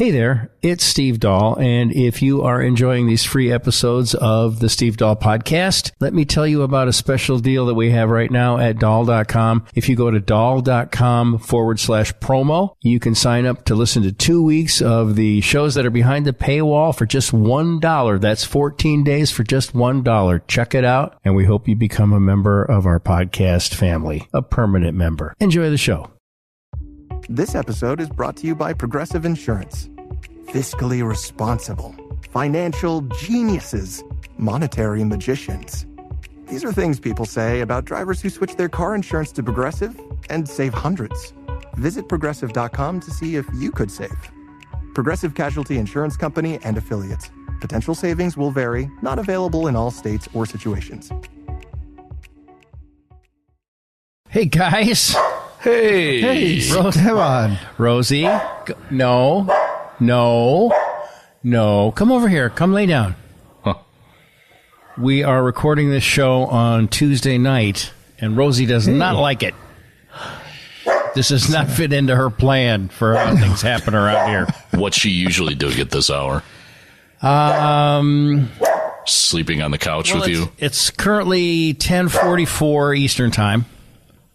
Hey there, it's Steve Dahl, and if you are enjoying these free episodes of the Steve Dahl Podcast, let me tell you about a special deal that we have right now at Dahl.com. If you go to Dahl.com/promo, you can sign up to listen to 2 weeks of the shows that are behind the paywall for just $1. That's 14 days for just $1. Check it out, and we hope you become a member of our podcast family, a permanent member. Enjoy the show. This episode is brought to you by Progressive Insurance. Fiscally responsible, financial geniuses, monetary magicians. These are things people say about drivers who switch their car insurance to Progressive and save hundreds. Visit Progressive.com to see if you could save. Progressive Casualty Insurance Company and Affiliates. Potential savings will vary, not available in all states or situations. Hey, guys. Hey, Come on. Rosie, no. Come over here. Come lay down. Huh. We are recording this show on Tuesday night, and Rosie does not like it. This does not fit into her plan for how things happen around here. What's she usually doing at this hour? Sleeping on the couch with you? It's currently 10:44 Eastern Time.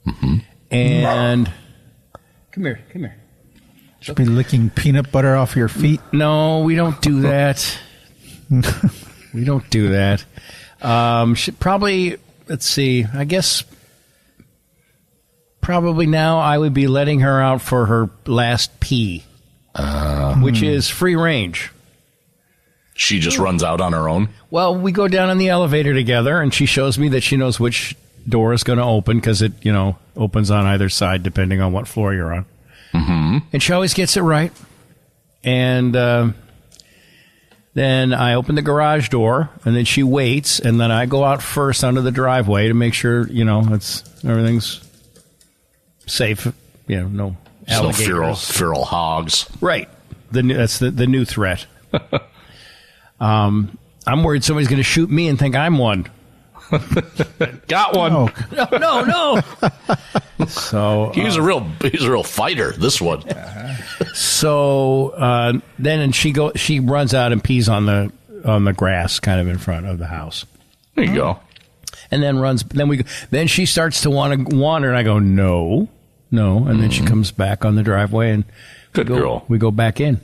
Mm-hmm. And come here. Should be licking peanut butter off your feet. No, we don't do that. Should probably, let's see, I guess probably now I would be letting her out for her last pee, which is free range. She just runs out on her own? Well, we go down in the elevator together, and she shows me that she knows which door is going to open because it, opens on either side depending on what floor you're on. Mm-hmm. And she always gets it right. And then I open the garage door, and then she waits, and then I go out first onto the driveway to make sure, everything's safe. No alligators. Feral hogs. Right. That's the new threat. I'm worried somebody's going to shoot me and think I'm one. Got one. No. So he's a real fighter. This one. So then she runs out and pees on the grass, kind of in front of the house. There you go. And then she starts to want to wander, and I go no, and then she comes back on the driveway, and Good girl. We go back in,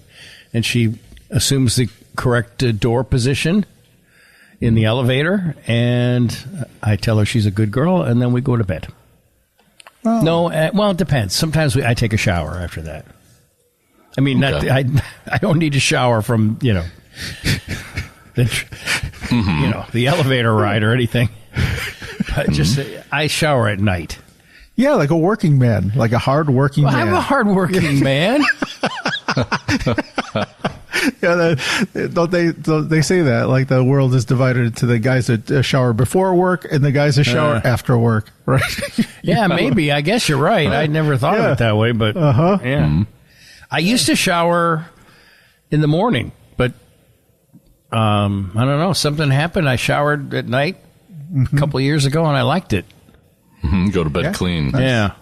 and she assumes the correct door position in the elevator, and I tell her she's a good girl, and then we go to bed. Oh. No, it depends. Sometimes I take a shower after that. I mean, okay. I don't need to shower from, the elevator ride or anything. I shower at night. Yeah, like a working man, like a hard-working man. I'm a hard-working man. Yeah, don't they say that? Like the world is divided into the guys that shower before work and the guys that shower after work, right? Yeah, maybe. I guess you're right. I never thought of it that way, but yeah. Mm-hmm. I used to shower in the morning, but I don't know. Something happened. I showered at night a couple of years ago, and I liked it. Mm-hmm. Go to bed clean. Yeah.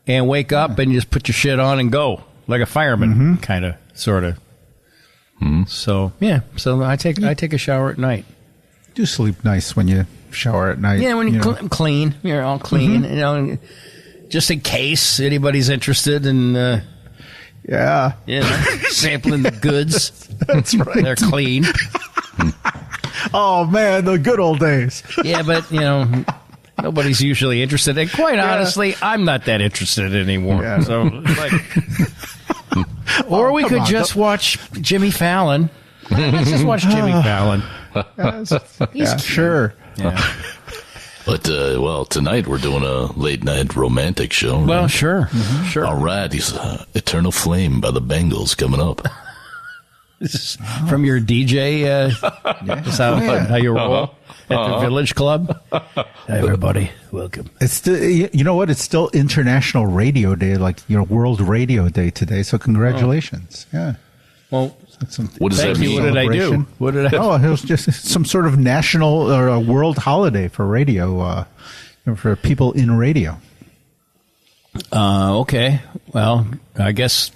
And wake up and you just put your shit on and go. Like a fireman, kind of, sort of. Mm-hmm. So, yeah. So I take a shower at night. Do sleep nice when you shower at night. Yeah, when you clean. You're all clean. Just in case anybody's interested in sampling the goods. That's right. They're clean. Oh, man, the good old days. Yeah, but, nobody's usually interested. And quite honestly, I'm not that interested anymore. Yeah. So, or we could just watch Jimmy Fallon. Let's just watch Jimmy Fallon. Sure. Yeah. But, tonight we're doing a late-night romantic show. Well, right? sure. Mm-hmm. Sure. All right. He's Eternal Flame by the Bengals coming up. This is from your DJ, how you roll at the Village Club. Hi, everybody, welcome. It's still, you know what? It's still International Radio Day, like World Radio Day today. So congratulations. Yeah. Well, what does that mean? What did I do? What did I? Oh, it was just some sort of national or a world holiday for radio, for people in radio. Okay. Well, I guess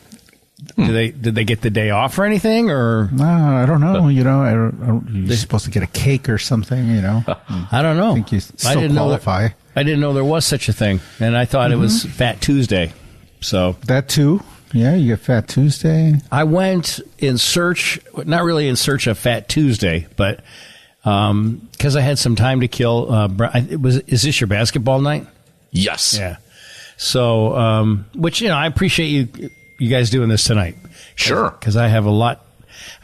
Did they get the day off or anything? Or No, I don't know. You're supposed to get a cake or something, I don't know. I think you still qualify. I didn't know there was such a thing, and I thought it was Fat Tuesday. So that too. Yeah, you get Fat Tuesday. I went in search, not really in search of Fat Tuesday, but because I had some time to kill. Is this your basketball night? Yes. Yeah. So, which I appreciate you guys doing this tonight. Sure. Because I have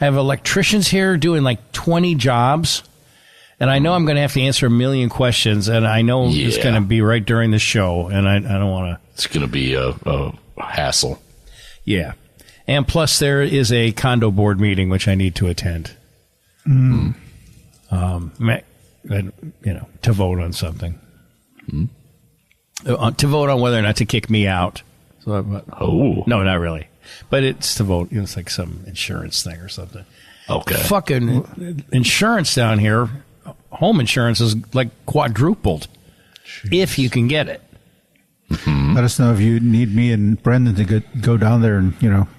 electricians here doing like 20 jobs, and I know I'm going to have to answer a million questions, and I know it's going to be right during the show, and I don't want to. It's going to be a hassle. Yeah. And plus, there is a condo board meeting which I need to attend. To vote on something. To vote on whether or not to kick me out. So no, not really. But it's to vote. It's like some insurance thing or something. Okay. Fucking insurance down here, home insurance is like quadrupled. Jeez. If you can get it. Let us know if you need me and Brendan to go down there and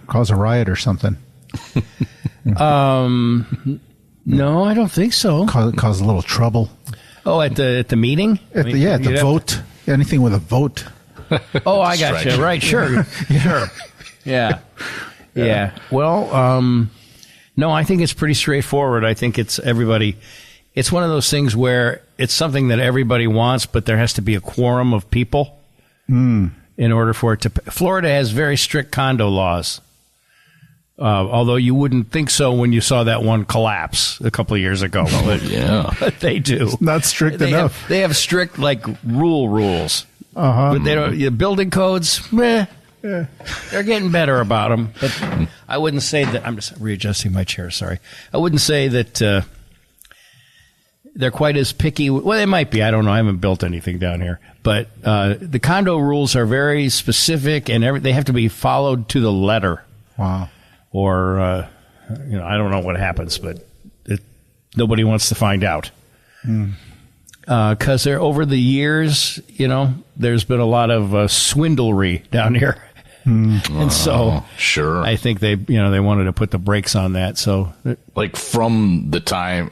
cause a riot or something. No, I don't think so. Cause a little trouble. Oh, at the meeting? At the vote. Anything with a vote. Oh, I got you. Right, sure. Sure. Yeah. Yeah. Well, no, I think it's pretty straightforward. I think it's everybody. It's one of those things where it's something that everybody wants, but there has to be a quorum of people in order for it to. Florida has very strict condo laws. Although you wouldn't think so when you saw that one collapse a couple of years ago. But they do. It's not strict enough. They have strict rules. Uh-huh. But they don't. Building codes, they're getting better about them. But I wouldn't say that. I'm just readjusting my chair. Sorry. I wouldn't say that they're quite as picky. Well, they might be. I don't know. I haven't built anything down here. But the condo rules are very specific, and they have to be followed to the letter. Wow. Or, I don't know what happens, but nobody wants to find out. Because over the years, there's been a lot of swindlery down here. And so sure. I think they wanted to put the brakes on that. So like from the time,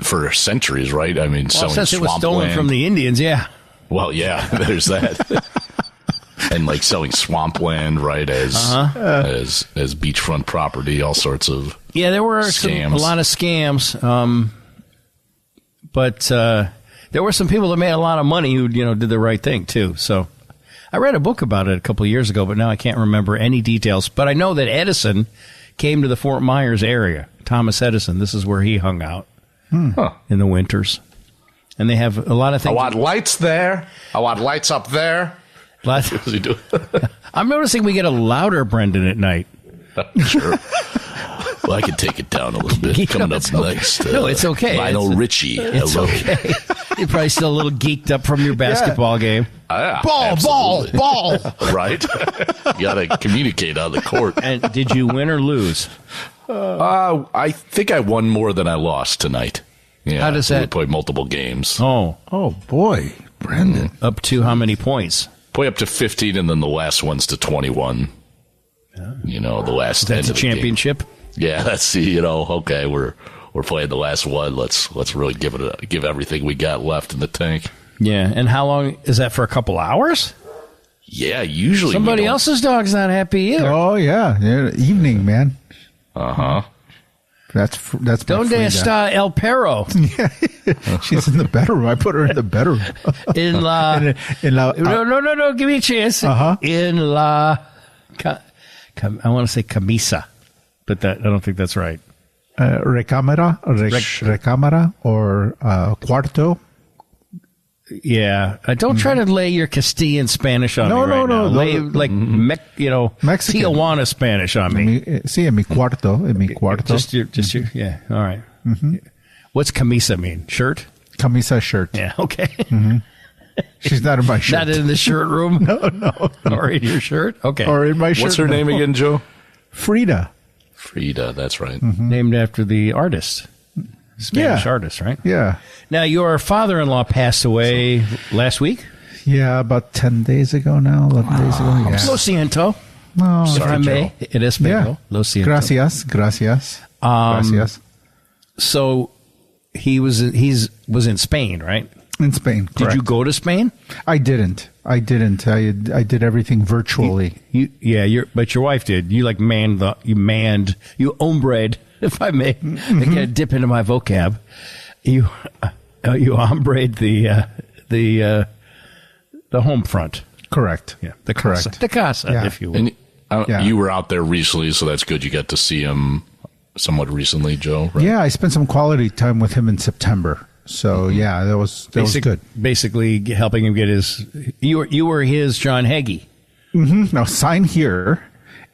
for centuries, right? I mean, since it was stolen from the Indians, yeah. Well, yeah, there's that. And like selling swampland, right, as beachfront property, all sorts of there were scams. A lot of scams. But there were some people that made a lot of money who did the right thing too. So I read a book about it a couple of years ago, but now I can't remember any details. But I know that Edison came to the Fort Myers area. Thomas Edison, this is where he hung out in the winters. And they have a lot of things. I want lights there. I want lights up there. What does he do? I'm noticing we get a louder Brendan at night. Sure. Well, I can take it down a little bit. Coming up next. No, it's okay. Lionel Richie. It's Hello. Okay. You're probably still a little geeked up from your basketball game. Ball. Right? You got to communicate on the court. And did you win or lose? I think I won more than I lost tonight. Yeah, how does that? We played multiple games. Oh boy, Brendan. Up to how many points? Play up to 15, and then the last one's to 21. The last. That's a championship. Yeah, that's okay. We're playing the last one. Let's really give everything we got left in the tank. Yeah, and how long is that for? A couple hours? Yeah, usually somebody else's dog's not happy either. Oh yeah, evening, man. That's Donde está el perro? She's in the bedroom. I put her in the bedroom. In la no, give me a chance. In la I want to say camisa, but I don't think that's right. Recámara or cuarto. Yeah, don't try to lay your Castilian Spanish on me right now. Lay Mexican Tijuana Spanish on me. Sí, en mi cuarto. Just your, yeah. All right. What's camisa mean? Shirt? Camisa shirt. Yeah. Okay. She's not in my shirt. Not in the shirt room. No. Or in your shirt. Okay. Or in my shirt. What's her name again, Joe? Frida. That's right. Named after the artist. Spanish artist, right? Yeah. Now, your father-in-law passed away last week? Yeah, about 10 days ago now, 11 days ago. Yeah. Lo siento. No, if I may. It is yeah. Lo siento. Gracias. Gracias. So he was in Spain, right? In Spain, correct. Did you go to Spain? I didn't. I did everything virtually. But your wife did. You you hombred, if I may. I can't dip into my vocab. You hombred the home front. Correct. Yeah, the casa, if you will. And you were out there recently, so that's good. You got to see him somewhat recently, Joe. Right? Yeah, I spent some quality time with him in September. So that was good. Basically, helping him get his. You were his John Hagee. Mm-hmm. No, sign here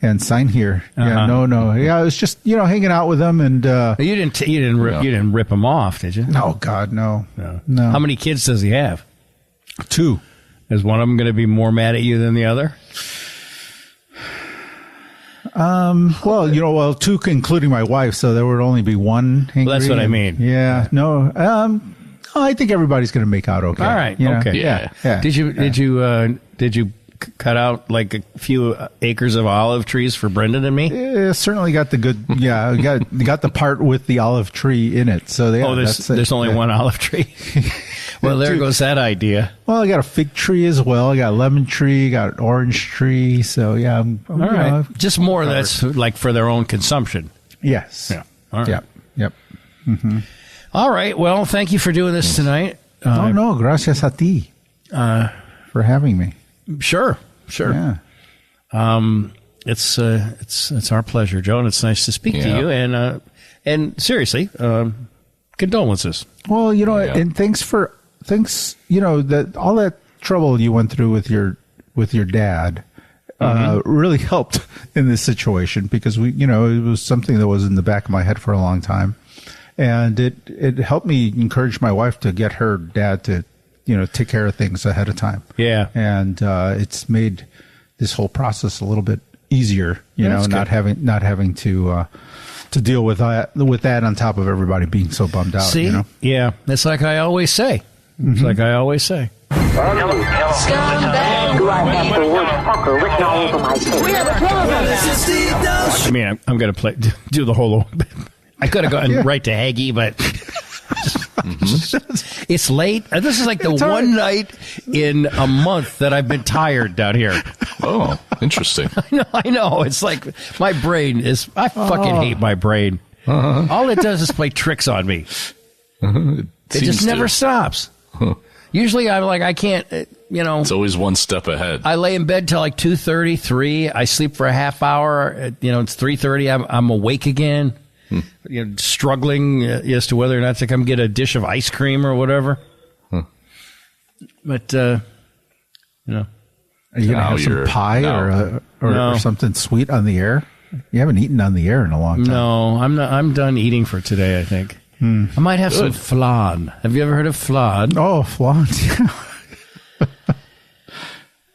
and sign here. Yeah, no. Yeah, it was just hanging out with him, and you didn't rip him off, did you? No, God, no. How many kids does he have? 2. Is one of them going to be more mad at you than the other? Well, 2, including my wife, so there would only be one. Angry, that's what I mean. Yeah, no. I think everybody's going to make out okay. All right. Okay. Yeah. Did you cut out like a few acres of olive trees for Brendan and me? Certainly got the good. Yeah, got the part with the olive tree in it. So there's only one olive tree. Well, there goes that idea. Well, I got a fig tree as well. I got a lemon tree, got an orange tree. So yeah, all right. Just more that's like for their own consumption. Yes. Yeah. All right. Yep. Mm-hmm. All right. Well, thank you for doing this tonight. No, gracias a ti for having me. Sure. Yeah. It's our pleasure, Joe, and it's nice to speak to you. And seriously, condolences. Well, and thanks, that all that trouble you went through with your dad really helped in this situation, because it was something that was in the back of my head for a long time, and it helped me encourage my wife to get her dad to take care of things ahead of time. Yeah, and it's made this whole process a little bit easier. Not having to deal with that on top of everybody being so bummed out. See? Yeah, it's like I always say. It's like I always say. I mean, I'm going to do the whole. I could have gone right to Hagee, but it's late. This is like the one night in a month that I've been tired down here. Oh, interesting. I know. It's like my brain is. I fucking hate my brain. All it does is play tricks on me. It just never stops. Usually I'm like, I can't, It's always one step ahead. I lay in bed till like 2:30, 3. I sleep for a half hour. It's 3:30. I'm awake again. Struggling as to whether or not to come get a dish of ice cream or whatever. But, Are you going to have some pie or something sweet on the air? You haven't eaten on the air in a long time. No, I'm not. I'm done eating for today, I think. I might have some flan. Have you ever heard of flan? Oh, flan.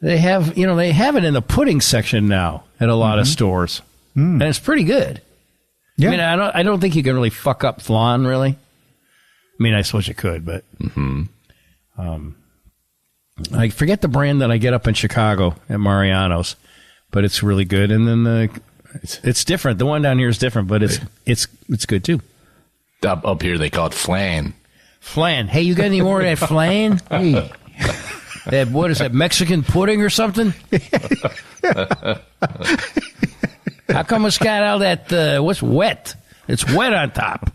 They have it in the pudding section now at a lot of stores, and it's pretty good. Yeah. I mean, I don't think you can really fuck up flan, really. I mean, I suppose you could, but I forget the brand that I get up in Chicago at Mariano's, but it's really good. And then it's different. The one down here is different, but it's good too. Up here, they call it flan. Flan. Hey, you got any more of that flan? Hey. What is that, Mexican pudding or something? How come it's got all that, what's wet? It's wet on top.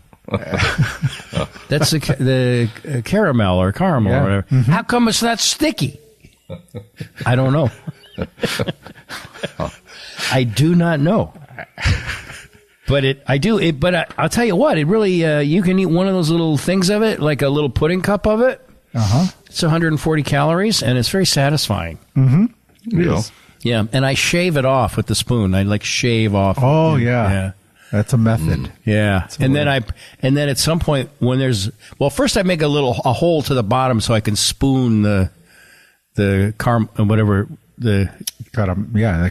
That's the caramel or caramel or whatever. Mm-hmm. How come it's not sticky? I don't know. I do not know. But I'll tell you what, it really, you can eat one of those little things of it, like a little pudding cup of it. It's 140 calories, and it's very satisfying. Mm-hmm. It is. Yeah, and I shave it off with the spoon. I shave off. Oh, yeah. That's a method. Yeah. And then at some point when first I make a hole to the bottom so I can spoon the caramel. The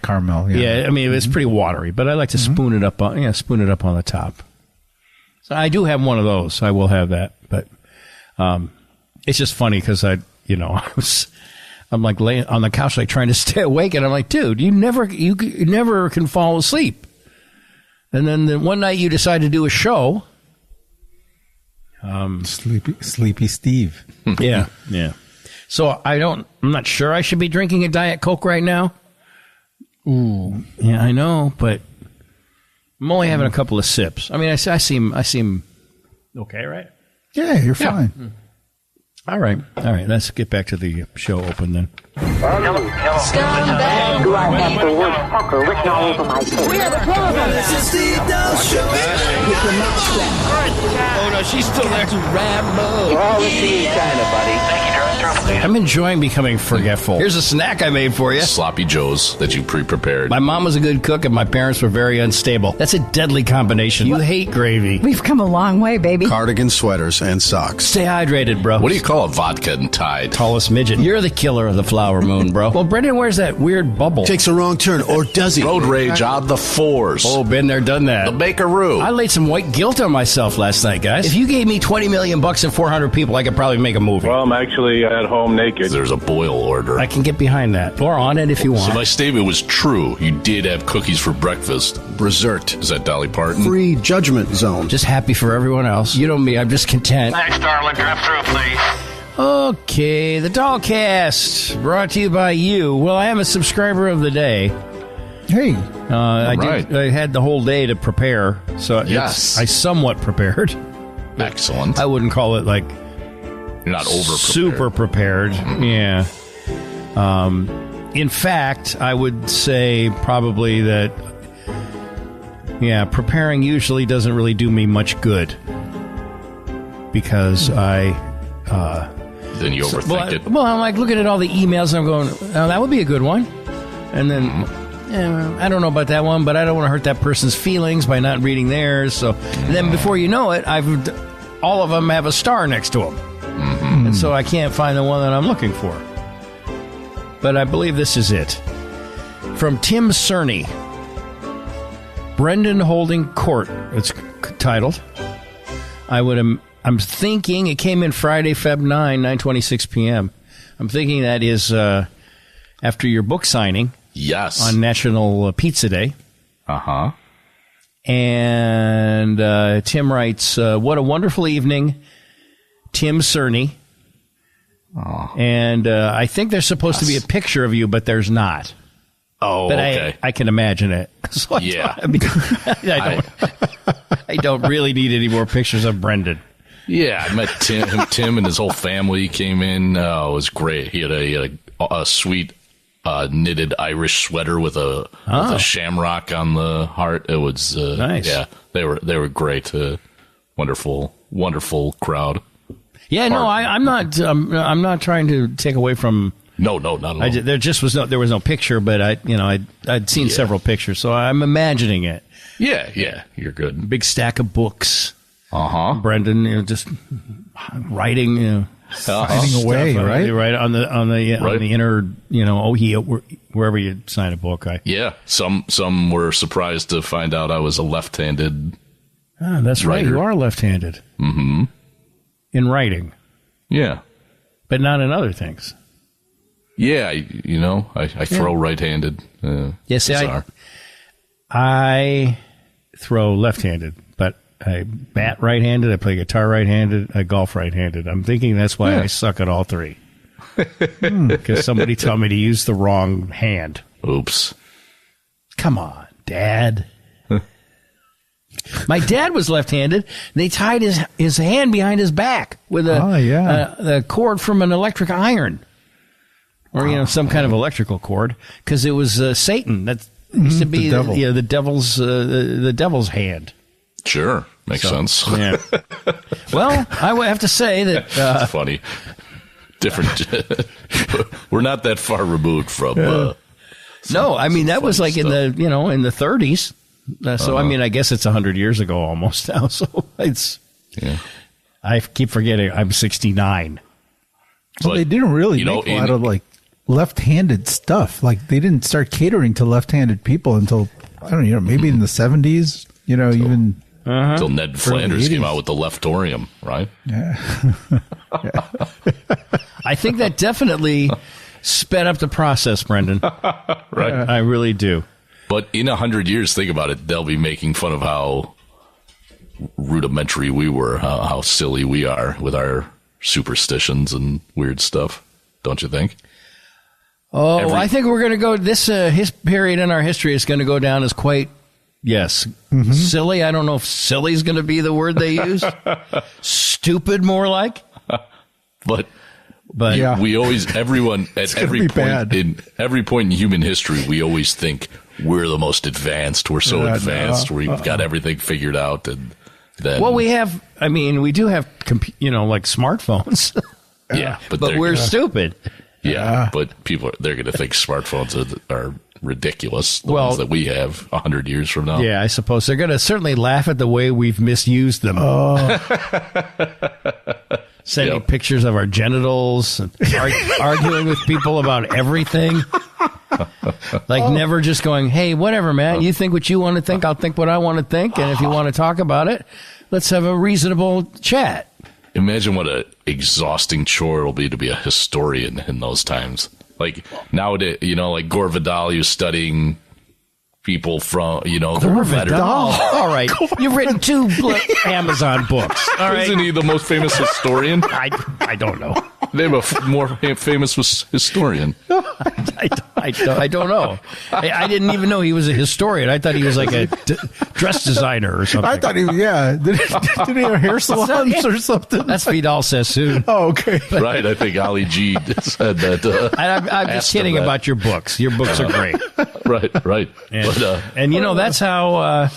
caramel. Yeah, I mean it's pretty watery, but I like to spoon it up on the top. So I do have one of those. So I will have that, but it's just funny because I'm like laying on the couch, like trying to stay awake, and I'm like, dude, you never can fall asleep. And then one night you decide to do a show. Sleepy Steve. Yeah. So I'm not sure I should be drinking a Diet Coke right now. Ooh. Yeah, I know, but I'm only having a couple of sips. I mean, I seem okay, right? Yeah, you're fine. Yeah. All right. Let's get back to the show open then. Hello. Scumbag. Do I have the word fucker written all over my face? We have a problem. This is Steve Dahl Show. Get your mouth slapped. Oh, no, she's still there. Rambo. We're all the same kind of, buddy. Thank you, I'm enjoying becoming forgetful. Here's a snack I made for you. Sloppy Joes that you pre-prepared. My mom was a good cook, and my parents were very unstable. That's a deadly combination. You hate gravy. We've come a long way, baby. Cardigan, sweaters, and socks. Stay hydrated, bro. What do you call a vodka and Tide? Tallest midget. You're the killer of the flower moon, bro. Well, Brendan wears that weird bubble. Takes a wrong turn, or does he? Road rage on the fours. Oh, been there, done that. The Bakeroo. I laid some white guilt on myself last night, guys. If you gave me $20 million and 400 people, I could probably make a movie. Well, I'm actually at home naked. There's a boil order. I can get behind that. Or on it if you want. So my statement was true. You did have cookies for breakfast. Brezert. Is that Dolly Parton? Free judgment zone. Just happy for everyone else. You know me, I'm just content. Thanks, darling. Drive through, please. Okay, the Dollcast, brought to you by you. Well, I am a subscriber of the day. Hey. I had the whole day to prepare, so yes. I somewhat prepared. Excellent. I wouldn't call it like you're not over super prepared. Yeah. In fact, I would say probably that, preparing usually doesn't really do me much good because then you overthink it. Well, I'm like looking at all the emails and I'm going, oh, that would be a good one. And then I don't know about that one, but I don't want to hurt that person's feelings by not reading theirs. So then before you know it, all of them have a star next to them. Mm-hmm. And so I can't find the one that I'm looking for. But I believe this is it. From Tim Cerny. Brendan Holding Court, it's titled. I'm thinking it came in Friday, Feb 9, 9:26 p.m. I'm thinking that is after your book signing. Yes. On National Pizza Day. Uh-huh. And Tim writes, what a wonderful evening, Tim Cerny. Oh. And I think there's supposed to be a picture of you, but there's not. Oh, but okay. I can imagine it. So yeah. I don't really need any more pictures of Brendan. Yeah, I met Tim and his whole family came in. It was great. He had a sweet knitted Irish sweater with a shamrock on the heart. It was nice. Yeah, they were great. Wonderful crowd. Yeah, no, I'm not trying to take away from. No, not at all. There was no picture, but I'd seen several pictures, so I'm imagining it. Yeah, you're good. Big stack of books. Brendan, just writing, signing away, right? Right on the inner, wherever you sign a book. Some were surprised to find out I was a left-handed. That's writer. Right. You are left-handed. Mm-hmm. In writing. Yeah, but not in other things. Yeah, I throw right-handed. Yes, I throw left-handed, but I bat right-handed, I play guitar right-handed, I golf right-handed. I'm thinking that's why I suck at all three. Because somebody told me to use the wrong hand. Oops. Come on, Dad. My dad was left-handed. They tied his hand behind his back with a cord from an electric iron. Or, some kind of electrical cord. Because it was Satan. That used to be the devil's hand. Sure. Makes sense. Yeah. Well, I would have to say that... It's funny. Different... We're not that far removed from... no, I mean, that was like stuff. in the 30s. So, I mean, I guess it's 100 years ago almost now. So, it's... Yeah. I keep forgetting I'm 69. Well, they didn't really make a lot of, left-handed stuff. Like, they didn't start catering to left-handed people until, I don't know, maybe in the 70s, even... Until Ned Flanders came out with the Leftorium, right? Yeah. I think that definitely sped up the process, Brendan. Right. I really do. But in 100 years, think about it, they'll be making fun of how rudimentary we were, how silly we are with our superstitions and weird stuff. Don't you think? Oh, I think we're going to go, this period in our history is going to go down as quite, silly. I don't know if silly is going to be the word they use. Stupid, more like. But Yeah. we always, everyone, at every point in human history, we always think we're the most advanced. We're so advanced. We've got everything figured out. And then, Well, we do have, like smartphones. yeah, but we're stupid. Yeah, but they're going to think smartphones are ridiculous. The ones that we have 100 years from now. Yeah, I suppose they're going to certainly laugh at the way we've misused them. Sending pictures of our genitals, and arguing with people about everything. Like never just going, hey, whatever, man. You think what you want to think. I'll think what I want to think. And if you want to talk about it, let's have a reasonable chat. Imagine what an exhausting chore it'll be to be a historian in those times. Like nowadays, like Gore Vidal, he was studying people from, Gore Vidal. All right. You've written 2 Amazon books. All right. Isn't he the most famous historian? I don't know. Name a more famous historian. I don't know. I didn't even know he was a historian. I thought he was like a dress designer or something. I thought he was, Did he have hair salons or something? That's Vidal Sassoon. Oh, okay. Right. I think Ali G said that. I'm just kidding about your books. Your books are great. Right. And that's how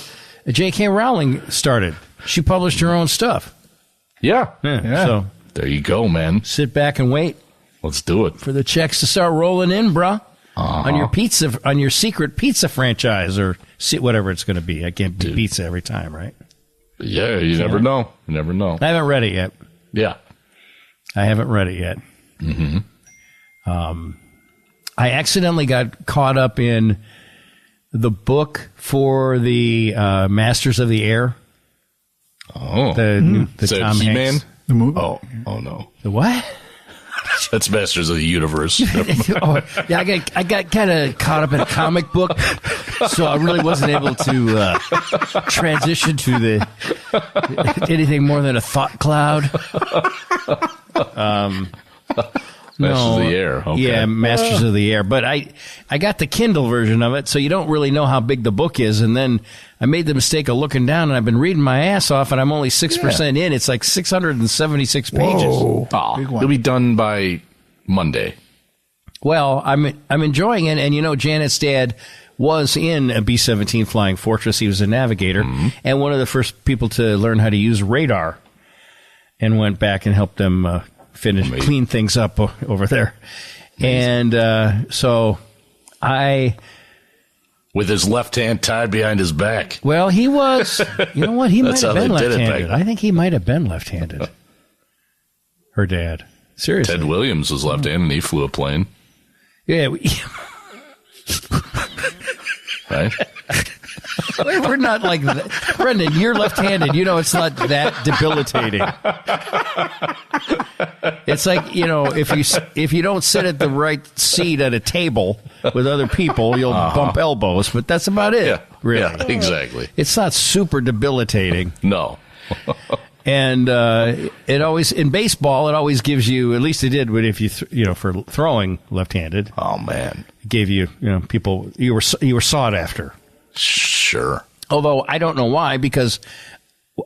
J.K. Rowling started. She published her own stuff. Yeah. So there you go, man. sit back and wait Let's do it. for the checks to start rolling in, bruh. On your secret pizza franchise or whatever it's going to be. I can't do pizza every time, right? Yeah, you never know. You never know. I haven't read it yet. Yeah. I haven't read it yet. Mm-hmm. I accidentally got caught up in the book for the Masters of the Air. Oh. The Tom He-Man? Hanks. The movie? Oh no. The what? That's Masters of the Universe. I got kind of caught up in a comic book, so I really wasn't able to transition to anything more than a thought cloud. Masters of the Air. Okay. Yeah, Masters of the Air. But I got the Kindle version of it, so you don't really know how big the book is. And then I made the mistake of looking down, and I've been reading my ass off, and I'm only 6% in. It's like 676 pages. Whoa. Oh, it'll be done by Monday. Well, I'm enjoying it, and Janet's dad was in a B-17 Flying Fortress. He was a navigator, and one of the first people to learn how to use radar, and went back and helped them clean things up over there. Amazing. And so with his left hand tied behind his back. Well, he was. You know what? He might have been left-handed. I think he might have been left-handed. Her dad. Seriously. Ted Williams was left-handed and he flew a plane. Yeah. Right? We're not like that. Brendan, you're left-handed. It's not that debilitating. It's like, if you don't sit at the right seat at a table with other people, you'll bump elbows, but that's about it. Yeah. Really. Yeah, exactly. It's not super debilitating. No. And it always, in baseball, it always gives you, at least it did, but if for throwing left-handed. Oh, man. It gave you, people, you were sought after. Sure. Although I don't know why, because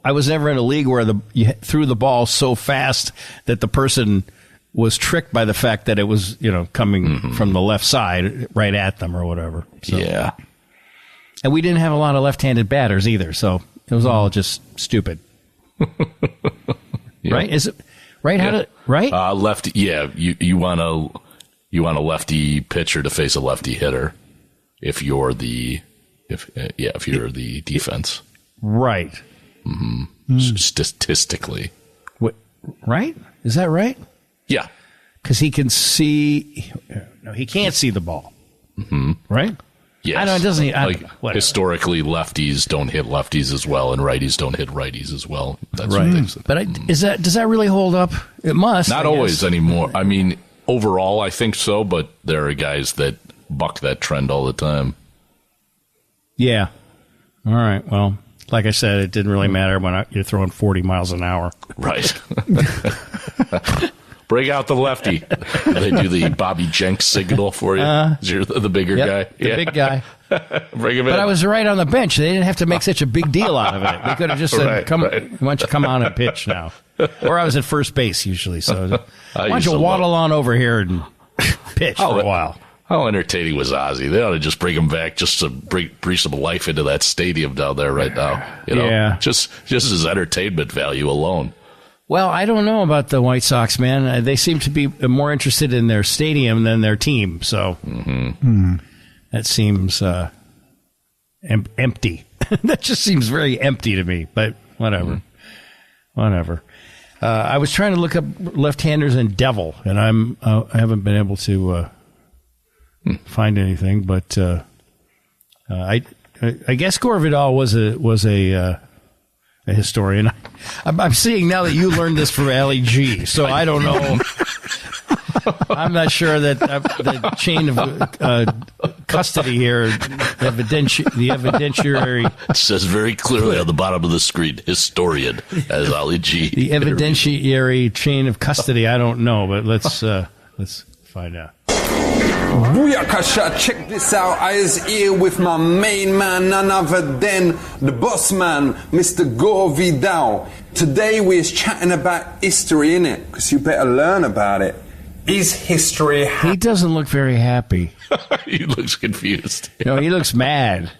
I was never in a league where you threw the ball so fast that the person was tricked by the fact that it was, coming from the left side right at them or whatever. So. Yeah. And we didn't have a lot of left-handed batters either, so it was all just stupid. Yeah. Right? Is it right? Yeah. Right? Lefty. Yeah. You want a lefty pitcher to face a lefty hitter if you're the defense. Right. Mm-hmm. Statistically. What? Right? Is that right? Yeah. Because he can see. No, he can't see the ball. Mm-hmm. Right? Yes. I don't. It doesn't. Historically, lefties don't hit lefties as well, and righties don't hit righties as well. That's right. But does that really hold up? It must. Not always anymore. I mean, overall, I think so, but there are guys that buck that trend all the time. Yeah. All right. Well, like I said, it didn't really matter when you're throwing 40 miles an hour. Right. Break out the lefty. They do the Bobby Jenks signal for you. You're the bigger guy. The big guy. Bring him in. But I was right on the bench. They didn't have to make such a big deal out of it. They could have just said, why don't you come on and pitch now? Or I was at first base usually. So why don't you waddle on over here and pitch for a while? How entertaining was Ozzy? They ought to just bring him back just to breathe some life into that stadium down there right now. Yeah. Just his entertainment value alone. Well, I don't know about the White Sox, man. They seem to be more interested in their stadium than their team. So that seems empty. That just seems very empty to me. But whatever. Whatever. I was trying to look up left-handers and devil, and I haven't been able to find anything. But I guess Gore Vidal was a historian. I'm seeing now that you learned this from Ali G, so I don't know. I'm not sure that the chain of custody here, the evidentiary. It says very clearly on the bottom of the screen, historian, as Ali G. The evidentiary chain of custody, I don't know, but let's find out. Booyakasha, check this out. I is here with my main man, none other than the boss man, Mr. Gore Vidal. Today we is chatting about history, innit? Because you better learn about it. Is history... He doesn't look very happy. He looks confused. No, he looks mad.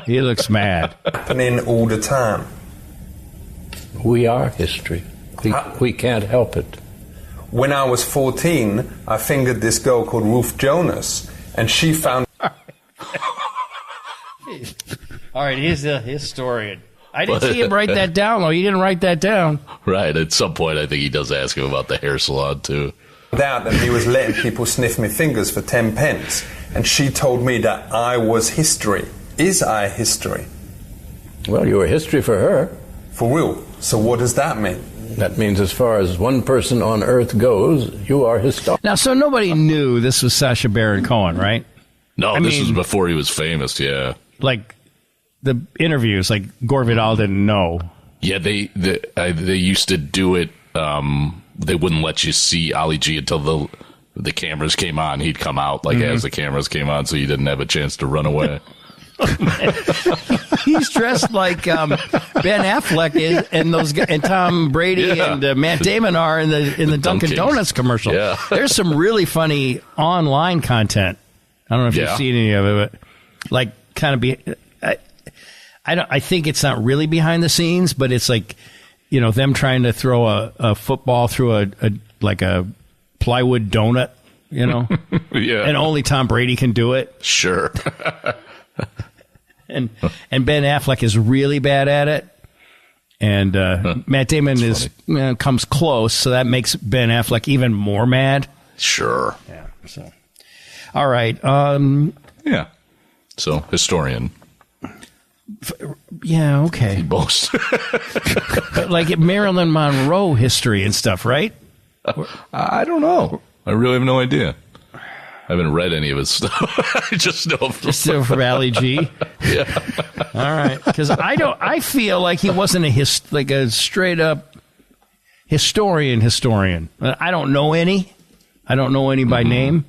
He looks mad. Happening all the time. We are history. We can't help it. When I was 14, I fingered this girl called Ruth Jonas, and she found... All right, he's a historian. I didn't see him write that down, though. He didn't write that down. Right. At some point, I think he does ask him about the hair salon, too. Out that he was letting people sniff me fingers for 10 pence, and she told me that I was history. Is I history? Well, you were history for her. For real? So what does that mean? That means as far as one person on Earth goes, you are historic. Now, so nobody knew this was Sacha Baron Cohen, right? No, this was before he was famous, yeah. Like, the interviews, like, Gore Vidal didn't know. Yeah, they used to do it. They wouldn't let you see Ali G until the cameras came on. He'd come out, like, as the cameras came on, so you didn't have a chance to run away. He's dressed like Ben Affleck is, and Tom Brady and Matt Damon are in the Dunkin' Donuts commercial. Yeah. There's some really funny online content. I don't know if you've seen any of it, but like kind of I think it's not really behind the scenes, but it's like, you know, them trying to throw a football through a plywood donut, you know, yeah, and only Tom Brady can do it. Sure. And Ben Affleck is really bad at it, and Matt Damon comes close, so that makes Ben Affleck even more mad. Sure. Yeah. So, all right. Yeah. So historian. Yeah. Okay. Both. Like Marilyn Monroe history and stuff, right? I don't know. I really have no idea. I haven't read any of his stuff. I just know from Ali G. Yeah. All right. Because I feel like he wasn't a straight up historian. I don't know any. I don't know any by name.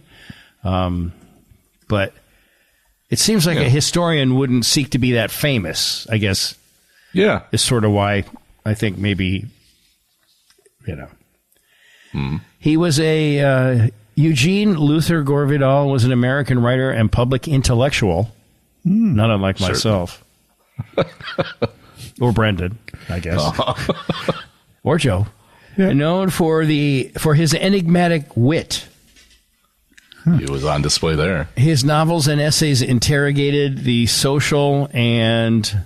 But it seems like a historian wouldn't seek to be that famous, I guess. Yeah. Is sort of why I think maybe, you know. He was Eugene Luther Gore Vidal was an American writer and public intellectual, not unlike myself. Or Brendan, I guess. Or Joe. Yeah. Known for his enigmatic wit. He was on display there. His novels and essays interrogated the social and,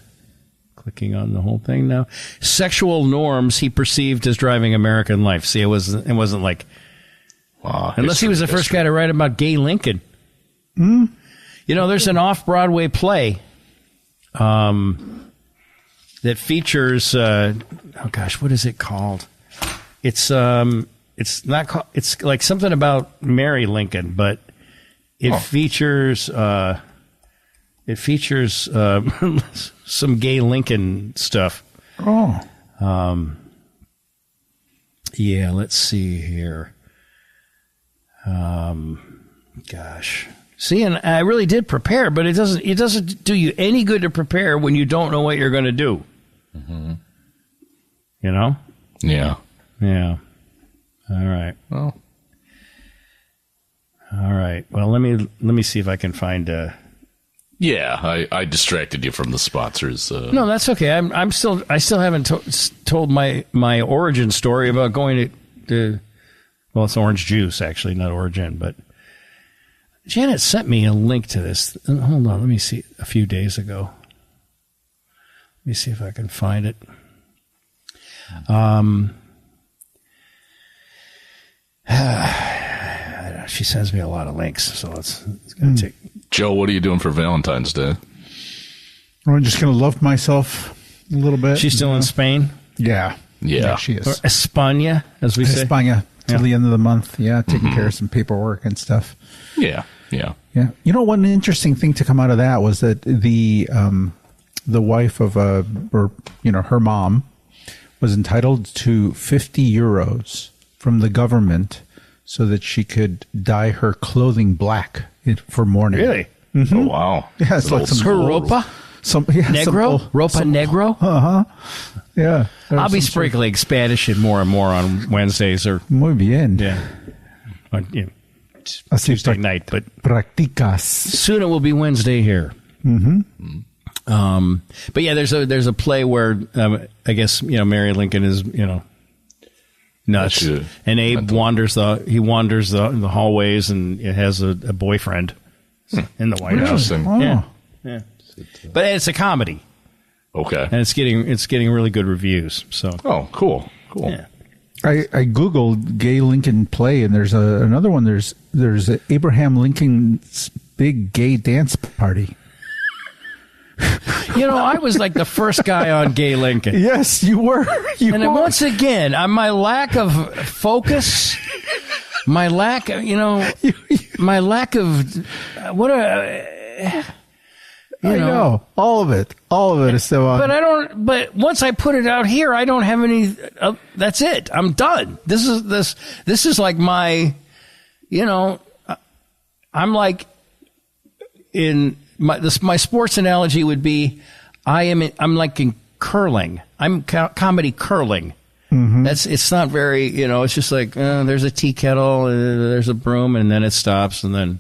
clicking on the whole thing now, sexual norms he perceived as driving American life. See, it wasn't like, unless he was the first guy to write about gay Lincoln. You know, there's an off-Broadway play that features, what is it called? It's it's not called, it's like something about Mary Lincoln, but it features some gay Lincoln stuff. Oh. Yeah, let's see here. Gosh. See, and I really did prepare, but it doesn't do you any good to prepare when you don't know what you're going to do. Mm-hmm. You know? Yeah. Yeah. All right. Well. All right. Well, let me see if I can find. Yeah, I distracted you from the sponsors. No, that's okay. I still haven't told my origin story about going to. Well, it's orange juice actually, not origin, but. Janet sent me a link to this. Hold on, let me see. A few days ago. Let me see if I can find it. She sends me a lot of links, so it's going to take. Joe, what are you doing for Valentine's Day? I'm just going to love myself a little bit. She's still in Spain? Yeah. Yeah. She is. Or España, as we say. España, till the end of the month. Yeah, taking care of some paperwork and stuff. Yeah. Yeah. Yeah. You know, one interesting thing to come out of that was that the wife of her mom was entitled to 50 euros from the government so that she could dye her clothing black for mourning. Really? Mm-hmm. Oh, wow. Yeah, it's like some ropa? Negro? Ropa negro? Uh-huh. Yeah. I'll be sprinkling Spanish and more on Wednesdays. Or muy bien. Yeah. Tuesday night, but practicas. Soon it will be Wednesday here. Mm-hmm. But yeah, there's a play where I guess Mary Lincoln is nuts, and Abe wanders the hallways and has a boyfriend in the White House. Oh. Yeah. But it's a comedy. Okay, and it's getting really good reviews. So cool. Yeah. I googled gay Lincoln play, and there's another one. There's Abraham Lincoln's big gay dance party. I was like the first guy on gay Lincoln. Yes, you were. Once again, my lack of focus, my lack of what a. I know all of it is so on. But I don't. But once I put it out here, I don't have any. That's it. I'm done. This is like my. I'm like in my sports analogy would be, I'm like in curling. I'm comedy curling. Mm-hmm. It's not very. It's just like there's a tea kettle, there's a broom, and then it stops, and then.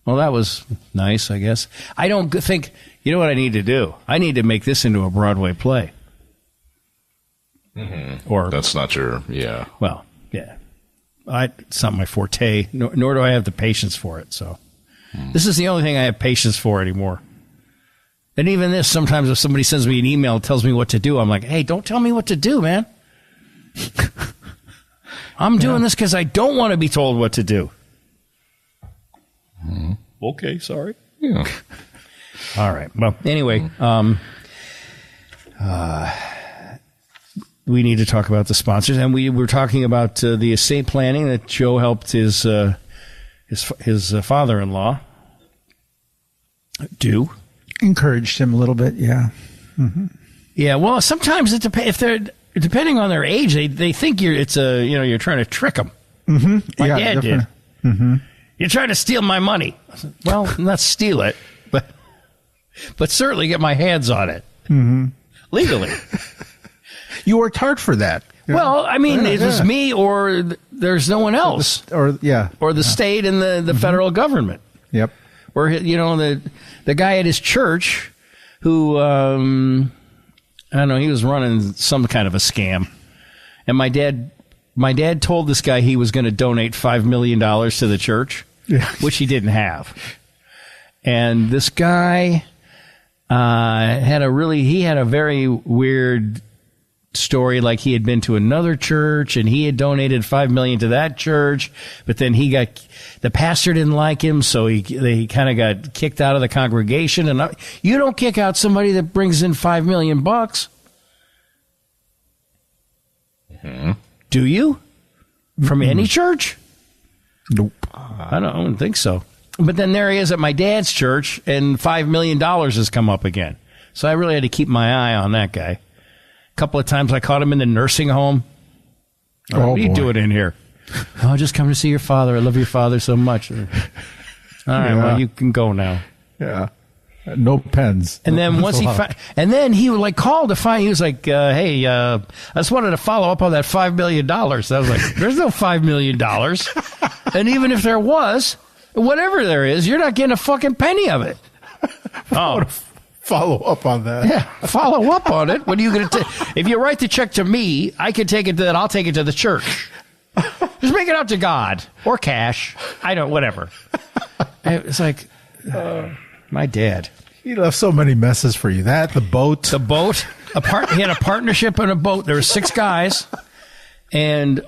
Well, that was nice, I guess. I don't think, you know what I need to do? I need to make this into a Broadway play. Mm-hmm. Or that's not your, yeah. Well, yeah. It's not my forte, nor do I have the patience for it. So this is the only thing I have patience for anymore. And even this, sometimes if somebody sends me an email and tells me what to do, I'm like, hey, don't tell me what to do, man. I'm doing this because I don't want to be told what to do. Okay, sorry. Yeah. All right. Well, anyway, we need to talk about the sponsors, and we were talking about the estate planning that Joe helped his father-in-law do. Encouraged him a little bit, yeah. Mm-hmm. Yeah. Well, sometimes it depends. If they're depending on their age, they think you're trying to trick them. Mm-hmm. My dad did. Mm-hmm. You're trying to steal my money. I said, well, not steal it, but certainly get my hands on it legally. You worked hard for that. Well, I mean, it was me or there's no one else. Or the state and the federal government. Yep. Or, the guy at his church who, I don't know, he was running some kind of a scam. And my dad told this guy he was going to donate $5 million to the church, which he didn't have. And this guy had a very weird story. Like he had been to another church and he had donated $5 million to that church, but then the pastor didn't like him, so he kind of got kicked out of the congregation. And you don't kick out somebody that brings in $5 million. Mm-hmm. Do you? from any church? Nope. I don't think so. But then there he is at my dad's church, and $5 million has come up again. So I really had to keep my eye on that guy. A couple of times I caught him in the nursing home. What are you doing in here? Oh, just come to see your father. I love your father so much. All right, well, you can go now. Yeah. No pens. And then once and then he would call to find. He was like, "Hey, I just wanted to follow up on that $5 million." So I was like, "There's no $5 million, and even if there was, whatever there is, you're not getting a fucking penny of it." Oh, follow up on that. Yeah, follow up on it. What are you going to take? If you write the check to me, I can take it to that. I'll take it to the church. Just make it out to God or cash. I don't. Whatever. It's like my dad. He left so many messes for you. The boat. He had a partnership on a boat. There were 6 guys. And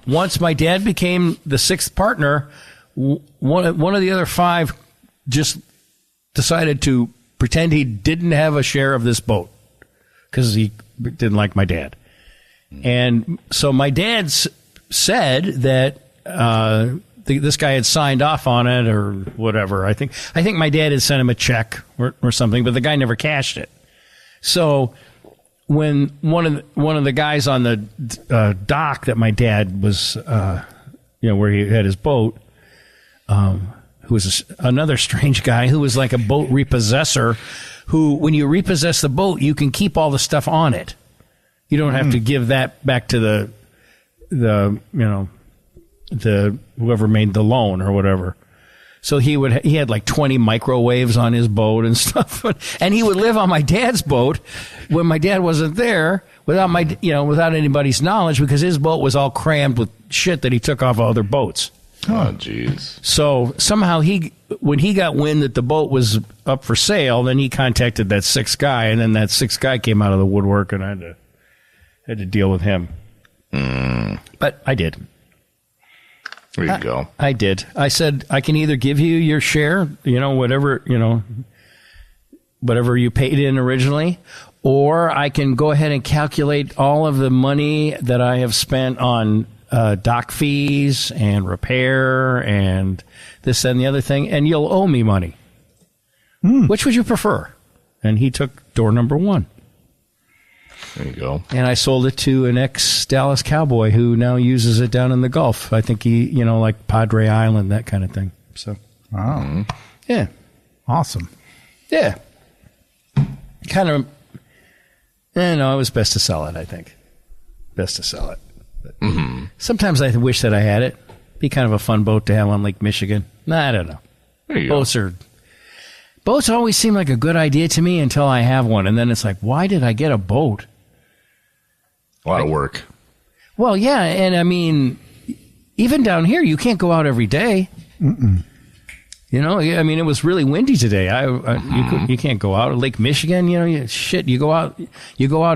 once my dad became the 6th partner, one of the other 5 just decided to pretend he didn't have a share of this boat because he didn't like my dad. And so my dad said that this guy had signed off on it or whatever. I think my dad had sent him a check or something, but the guy never cashed it. So when one of the guys on the dock that my dad was, where he had his boat, who was another strange guy who was like a boat repossessor, who when you repossess the boat, you can keep all the stuff on it. You don't have to give that back to the whoever made the loan or whatever. So he had like 20 microwaves on his boat and stuff, and he would live on my dad's boat when my dad wasn't there without anybody's knowledge because his boat was all crammed with shit that he took off of other boats. Oh, jeez. So somehow when he got wind that the boat was up for sale, then he contacted that 6th guy, and then that 6th guy came out of the woodwork, and I had to deal with him. But I did. There you go. I did. I said, I can either give you your share, whatever you paid in originally, or I can go ahead and calculate all of the money that I have spent on dock fees and repair and this and the other thing, and you'll owe me money. Which would you prefer? And he took door number 1. There you go. And I sold it to an ex-Dallas Cowboy who now uses it down in the Gulf. I think he, like Padre Island, that kind of thing. So, wow. Yeah. Awesome. Yeah. Kind of, it was best to sell it, I think. Best to sell it. Sometimes I wish that I had it. Be kind of a fun boat to have on Lake Michigan. I don't know. There you go. Boats always seem like a good idea to me until I have one. And then it's like, why did I get a boat? A lot of work. Well, yeah, and I mean, even down here, you can't go out every day. It was really windy today. You can't go out. Lake Michigan, you go out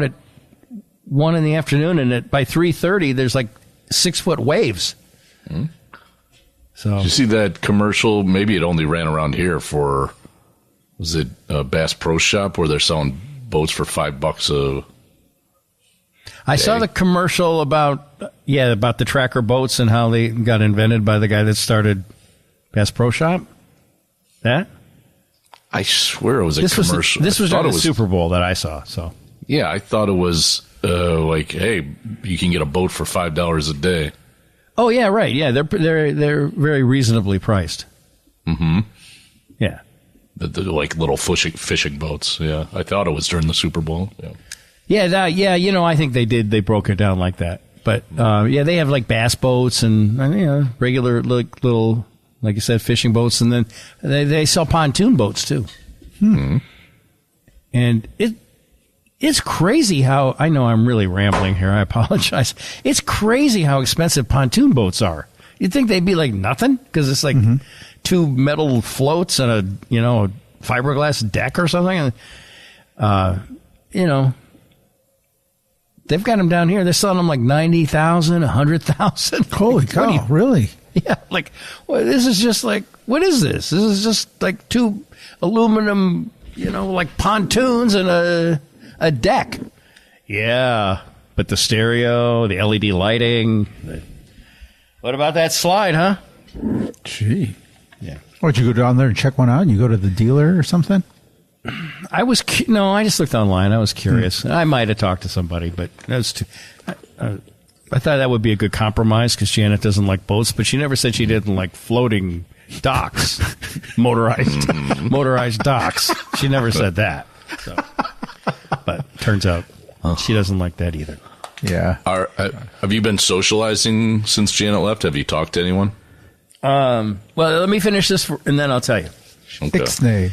at 1 in the afternoon, and by 3:30, there's like 6-foot waves. So did you see that commercial? Maybe it only ran around here for, was it Bass Pro Shop, where they're selling boats for $5 a I saw the commercial about the tracker boats and how they got invented by the guy that started Bass Pro Shop. That? I swear it was a commercial. This was during the Super Bowl that I saw. So yeah, I thought it was hey, you can get a boat for $5 a day. Oh yeah, right. Yeah, they're very reasonably priced. Yeah, the like little fishing boats. Yeah, I thought it was during the Super Bowl. Yeah. Yeah, I think they did. They broke it down like that. But, they have, like, bass boats and, regular, little, like you said, fishing boats. And then they sell pontoon boats, too. And it's crazy how, I know I'm really rambling here. I apologize. It's crazy how expensive pontoon boats are. You'd think they'd be, like, nothing because it's, like, 2 metal floats and a fiberglass deck or something. And, they've got them down here. They're selling them like $90,000, $100,000. Holy cow! Really? Yeah. Like, well, this is just like, what is this? This is just like 2 aluminum, like pontoons and a deck. Yeah, but the stereo, the LED lighting, What about that slide, huh? Gee. Yeah. Would you go down there and check one out? You go to the dealer or something? I just looked online. I was curious. I might have talked to somebody, but that's too. I thought that would be a good compromise because Janet doesn't like boats, but she never said she didn't like floating docks, motorized docks. She never said that. So. But turns out she doesn't like that either. Yeah. Have you been socializing since Janet left? Have you talked to anyone? Well, let me finish this, and then I'll tell you. Okay. Ixnay.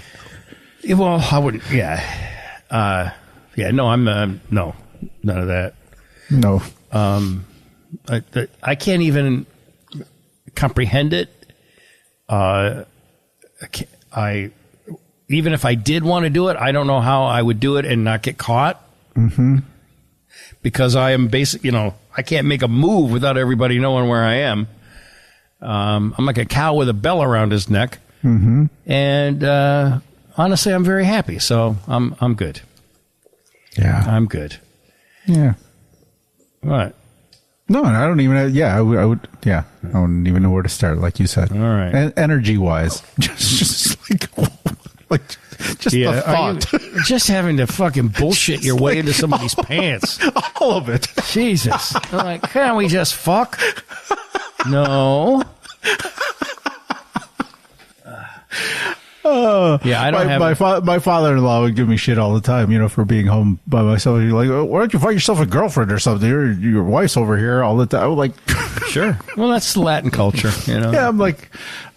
Well, I wouldn't. Yeah. No, I'm no, none of that. No. I can't even comprehend it. I even if I did want to do it, I don't know how I would do it and not get caught. Mm-hmm. Because I am I can't make a move without everybody knowing where I am. I'm like a cow with a bell around his neck. Mm-hmm. And honestly, I'm very happy. So I'm good. Yeah. I'm good. Yeah. What? No, I don't even. Yeah, I would. Yeah, I wouldn't even know where to start, like you said. All right. And energy wise, just the thought, just having to fucking bullshit your way into somebody's pants. All of it. Jesus. I'm like, can't we just fuck? No. Yeah, I don't have... My father-in-law would give me shit all the time, for being home by myself. He's like, why don't you find yourself a girlfriend or something? Your wife's over here all the time. I'm like, sure. Well, that's Latin culture, Yeah, I'm like,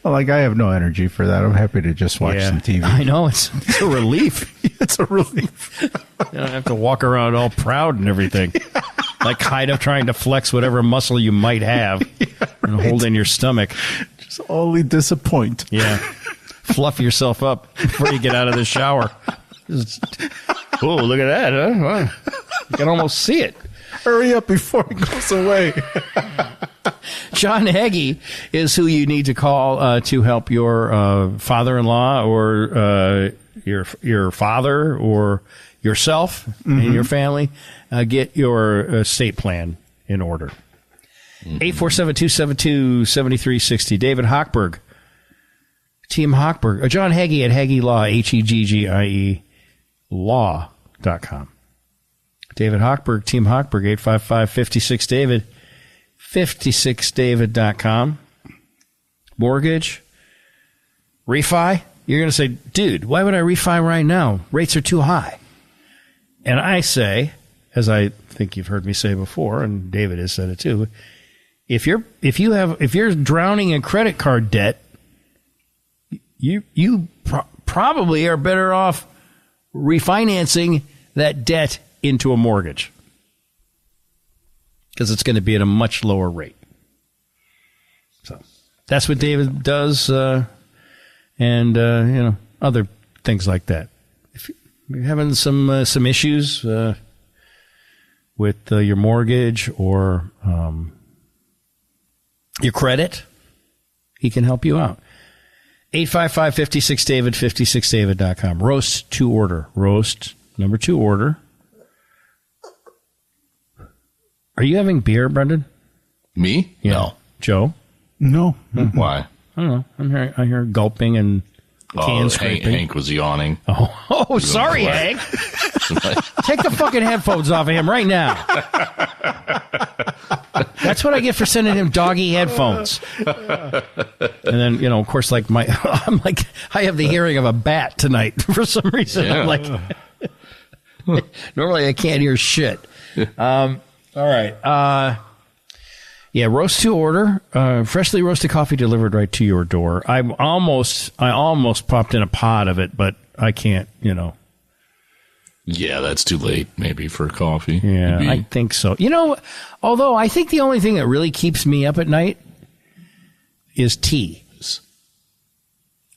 I have no energy for that. I'm happy to just watch some TV. I know. It's a relief. It's a relief. You don't have to walk around all proud and everything. Like kind of trying to flex whatever muscle you might have and hold in your stomach. Just only disappoint. Yeah. Fluff yourself up before you get out of the shower. Oh, look at that, huh? Well, you can almost see it. Hurry up before it goes away. John Heggie is who you need to call to help your father-in-law or your father or yourself and your family get your estate plan in order. 847-272-7360. David Hochberg. Team Hochberg. John Heggie at Heggie Law, Heggie law.com. David Hochberg, Team Hochberg, 855-56-DAVID, 56david.com. Mortgage, refi. You're going to say, dude, why would I refi right now? Rates are too high. And I say, as I think you've heard me say before, and David has said it too, if you're drowning in credit card debt, you probably are better off refinancing that debt into a mortgage because it's going to be at a much lower rate. So that's what David does, and other things like that. If you're having some issues with your mortgage or your credit, he can help you out. 855-56-DAVID, 56david.com. Roast to order. Roast, number 2 order. Are you having beer, Brendan? Me? Yeah. No. Joe? No. Why? I don't know. I hear gulping and can scraping. Hank was yawning. Oh, sorry, Hank. Take the fucking headphones off of him right now. That's what I get for sending him doggy headphones. And then, of course, like I'm like, I have the hearing of a bat tonight for some reason. Yeah. I'm like, normally I can't hear shit. All right. Roast to order. Freshly roasted coffee delivered right to your door. I almost popped in a pot of it, but I can't, Yeah, that's too late maybe for coffee. Yeah, maybe. I think so. Although I think the only thing that really keeps me up at night is tea.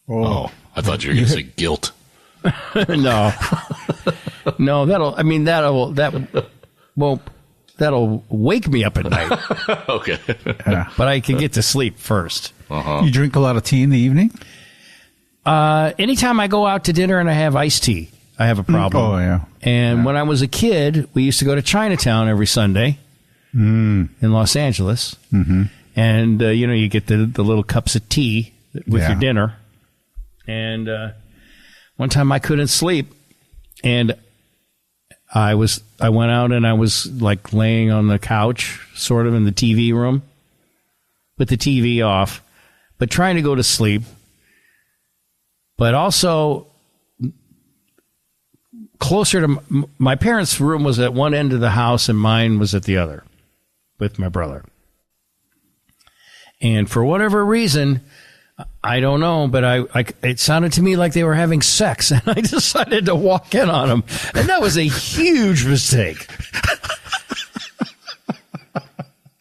Oh, I thought you were going to say guilt. No, that'll wake me up at night. Okay. But I can get to sleep first. You drink a lot of tea in the evening? Anytime I go out to dinner and I have iced tea, I have a problem. Oh, yeah. And when I was a kid, we used to go to Chinatown every Sunday in Los Angeles. Mm-hmm. And, you get the little cups of tea with your dinner. And one time I couldn't sleep, and I went out and I was like laying on the couch, sort of in the TV room, with the TV off, but trying to go to sleep. But also closer to my parents' room was at one end of the house and mine was at the other with my brother. And for whatever reason, I don't know, but it sounded to me like they were having sex, and I decided to walk in on them. And that was a huge mistake.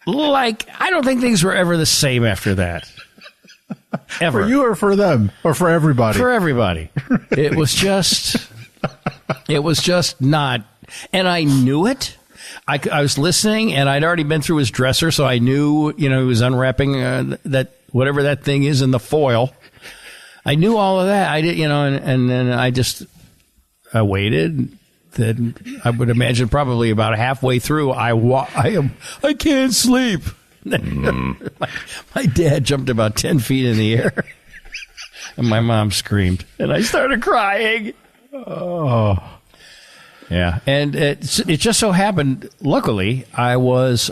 I don't think things were ever the same after that. Ever. For you or for them? Or for everybody? For everybody. It was just not. And I knew it. I was listening, and I'd already been through his dresser, so I knew, he was unwrapping that whatever that thing is in the foil. I knew all of that. I did, and then I waited. Then I would imagine probably about halfway through, I can't sleep. My dad jumped about 10 feet in the air, and my mom screamed, and I started crying. Oh, yeah. And it just so happened, luckily, I was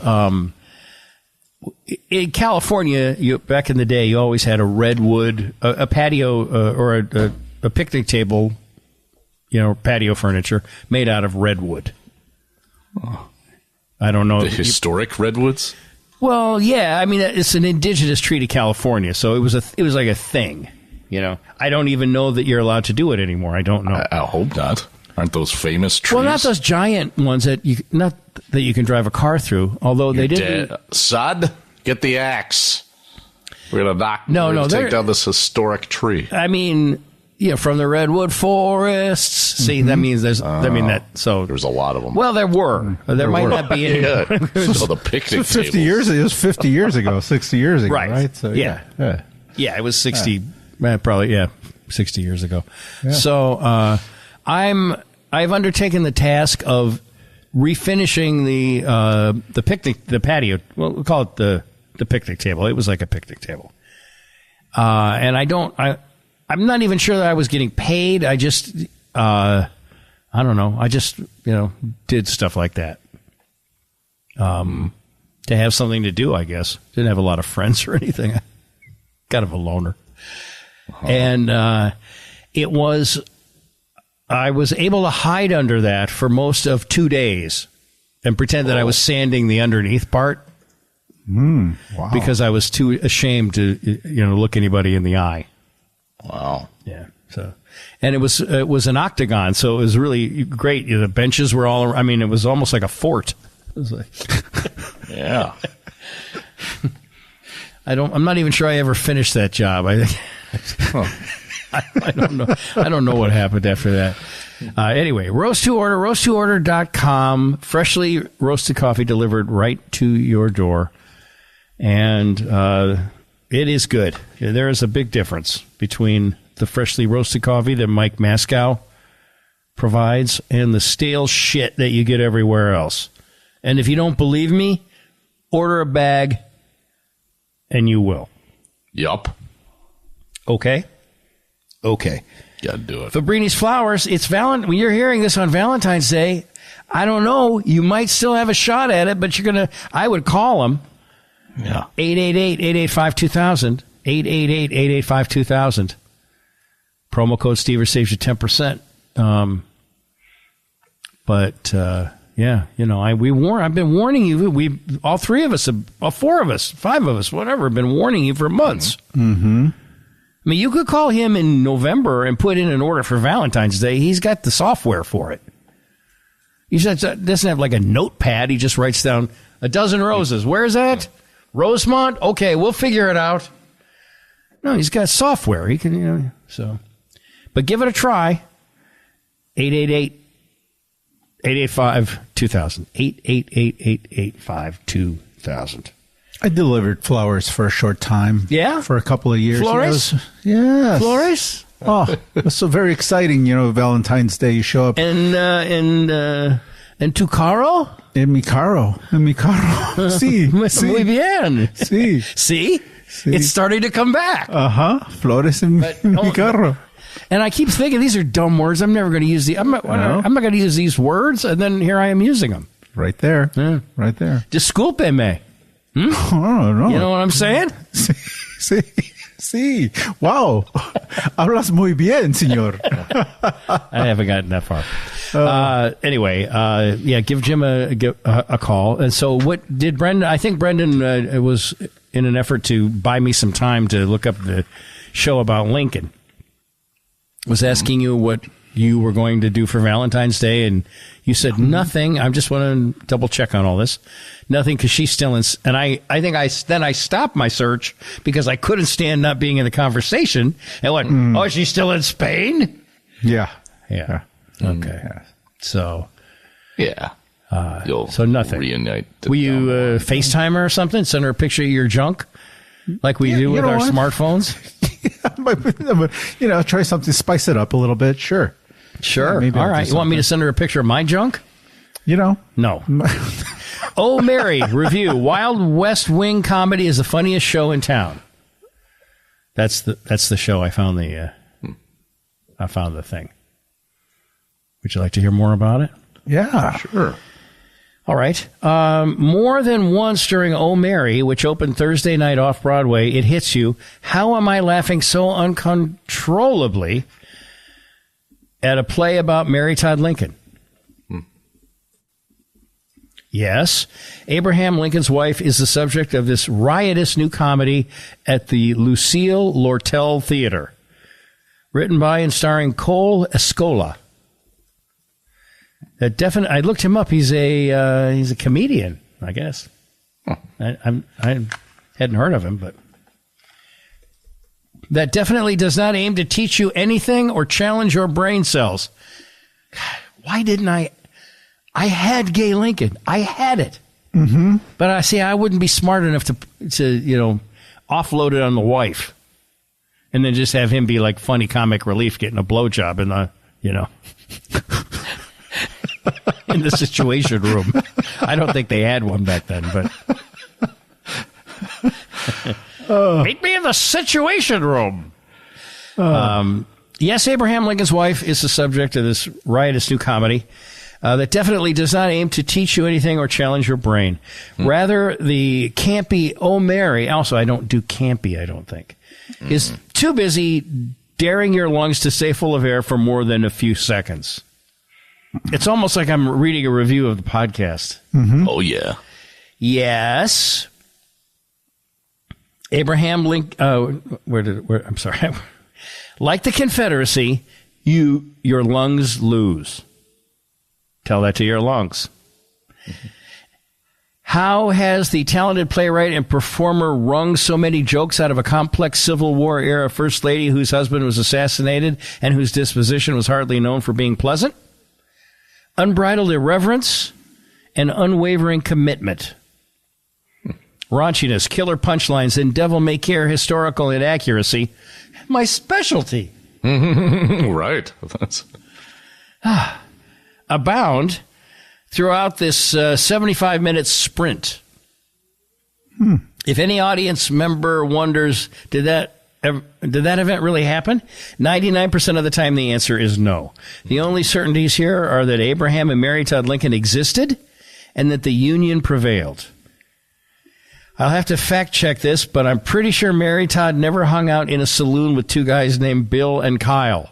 in California. Back in the day, you always had a redwood, a patio or a picnic table, patio furniture made out of redwood. Oh. I don't know. The historic redwoods? Well, yeah. I mean, it's an indigenous tree to California, so it was like a thing. I don't even know that you're allowed to do it anymore. I don't know. I hope not. Aren't those famous trees? Well, not those giant ones that you can drive a car through. Although they did. Sod, get the axe. We're gonna take down this historic tree. I mean, from the redwood forests. See, that means there's. So there's a lot of them. Well, there were. There might not be any. So the picnic 50 years. It was 50 years ago, 60 years ago, right? So yeah, it was 60. Probably 60 years ago. Yeah. So I've undertaken the task of refinishing the patio. Well, we'll call it the picnic table. It was like a picnic table. And I'm not even sure that I was getting paid. I just, I don't know. I just, did stuff like that. To have something to do, I guess. Didn't have a lot of friends or anything. Kind of a loner. Uh-huh. And I was able to hide under that for most of 2 days and pretend that I was sanding the underneath part. Wow. Because I was too ashamed to, look anybody in the eye. Wow. Yeah. So, and it was an octagon, so it was really great. The benches were all. I mean, it was almost like a fort. It was like, yeah. I'm not even sure I ever finished that job. I think. I don't know. I don't know what happened after that. Anyway, roast to order, roast2order.com. Freshly roasted coffee delivered right to your door. And it is good. There is a big difference between the freshly roasted coffee that Mike Mascow provides and the stale shit that you get everywhere else. And if you don't believe me, order a bag and you will. Yup. Okay. Gotta do it. Fabbrini's Flowers. It's when you're hearing this on Valentine's Day, I don't know. You might still have a shot at it, but I would call them. Yeah. 888-885-2000. 888-885-2000. Promo code Stever saves you 10%. I've been warning you. All three of us, all four of us, five of us, whatever, have been warning you for months. Mm-hmm. I mean, you could call him in November and put in an order for Valentine's Day. He's got the software for it. He doesn't have like a notepad. He just writes down a dozen roses. Where's that? Rosemont? Okay, we'll figure it out. No, he's got software. He can, But give it a try. 888-885-2000. 888-885-2000. I delivered flowers for a short time. Yeah? For a couple of years. Flores? Yes. Flores? Oh, it was so very exciting, Valentine's Day. You show up. And En tu carro? En mi carro. Sí. Muy bien. Sí. See? It's starting to come back. Flores en mi carro. And I keep thinking these are dumb words. I'm never going to use I'm not going to use these words, and then here I am using them. Right there. Yeah. Right there. Discúlpeme. Oh, no. You know what I'm saying? Sí. Wow. Hablas muy bien, señor. I haven't gotten that far. Anyway, give Jim a call. And so what did Brendan, I think Brendan was in an effort to buy me some time to look up the show about Lincoln, was asking you what you were going to do for Valentine's Day, and you said nothing. I just want to double check on all this. Nothing, because she's still in. And I think I stopped my search because I couldn't stand not being in the conversation. And went, oh, she's still in Spain? Yeah. Okay. Yeah. So. Yeah. So nothing. Reunite. Will you FaceTime her or something? Send her a picture of your junk, like we do with our smartphones. Try something, spice it up a little bit. Sure. Yeah, all right. You want me to send her a picture of my junk? No. Oh, Mary, review. Wild West Wing comedy is the funniest show in town. That's the show. I found the thing. Would you like to hear more about it? Yeah, sure. All right. More than once during Oh, Mary, which opened Thursday night off-Broadway, it hits you. How am I laughing so uncontrollably at a play about Mary Todd Lincoln? Yes, Abraham Lincoln's wife is the subject of this riotous new comedy at the Lucille Lortel Theater. Written by and starring Cole Escola. I looked him up. He's a comedian, I guess. Huh. I hadn't heard of him, but that definitely does not aim to teach you anything or challenge your brain cells. God, why didn't I had Gay Lincoln. I had it. Mm-hmm. But I wouldn't be smart enough to offload it on the wife and then just have him be like funny comic relief getting a blowjob in the, in the Situation Room. I don't think they had one back then, but meet me in the Situation Room. Yes, Abraham Lincoln's wife is the subject of this riotous new comedy that definitely does not aim to teach you anything or challenge your brain. Rather, the campy Oh, Mary, also I don't do campy, I don't think, is too busy daring your lungs to stay full of air for more than a few seconds. It's almost like I'm reading a review of the podcast. Mm-hmm. Oh, yeah. Yes. Abraham Lincoln, I'm sorry. Like the Confederacy, your lungs lose. Tell that to your lungs. Mm-hmm. How has the talented playwright and performer wrung so many jokes out of a complex Civil War era First Lady whose husband was assassinated and whose disposition was hardly known for being pleasant? Unbridled irreverence and unwavering commitment. Raunchiness, killer punchlines, and devil-may-care historical inaccuracy. My specialty. Right. Abound throughout this 75-minute sprint. If any audience member wonders, did that event really happen? 99% of the time, the answer is no. The only certainties here are that Abraham and Mary Todd Lincoln existed and that the Union prevailed. I'll have to fact check this, but I'm pretty sure Mary Todd never hung out in a saloon with two guys named Bill and Kyle.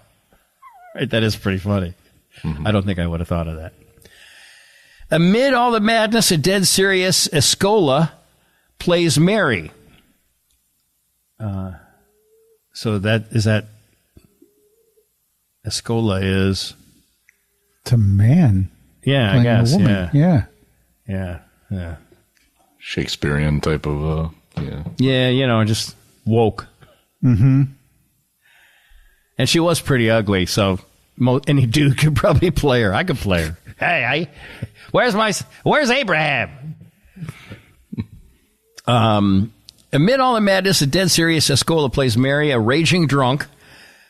Right? That is pretty funny. Mm-hmm. I don't think I would have thought of that. Amid all the madness, a dead serious Escola plays Mary. So that Escola is... It's a man. Yeah, I guess. A woman. Yeah. Shakespearean type of, Yeah, just woke. Mm-hmm. And she was pretty ugly, so any dude could probably play her. I could play her. Hey, where's Abraham? Amid all the madness, a dead serious Escola plays Mary, a raging drunk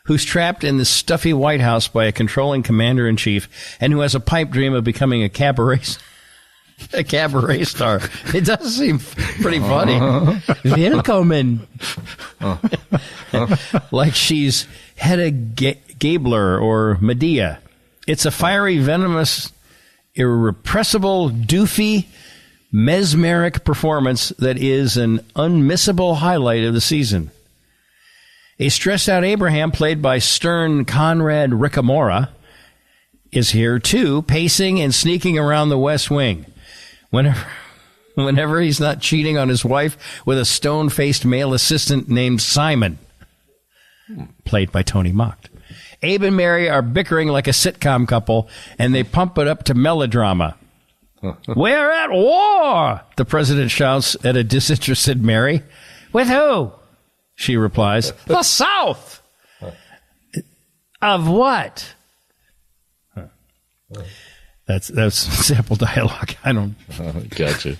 who's trapped in the stuffy White House by a controlling commander-in-chief and who has a pipe dream of becoming a cabaret star. It does seem pretty funny. Willkommen. Like she's Hedda Gabler or Medea. It's a fiery, venomous, irrepressible, doofy, mesmeric performance that is an unmissable highlight of the season. A stressed-out Abraham, played by stern Conrad Ricamora, is here, too, pacing and sneaking around the West Wing. Whenever he's not cheating on his wife with a stone-faced male assistant named Simon, played by Tony Mocht. Abe and Mary are bickering like a sitcom couple, and they pump it up to melodrama. We're at war, the president shouts at a disinterested Mary. With who? She replies, the South. Of what? That's sample dialogue. I don't. Gotcha.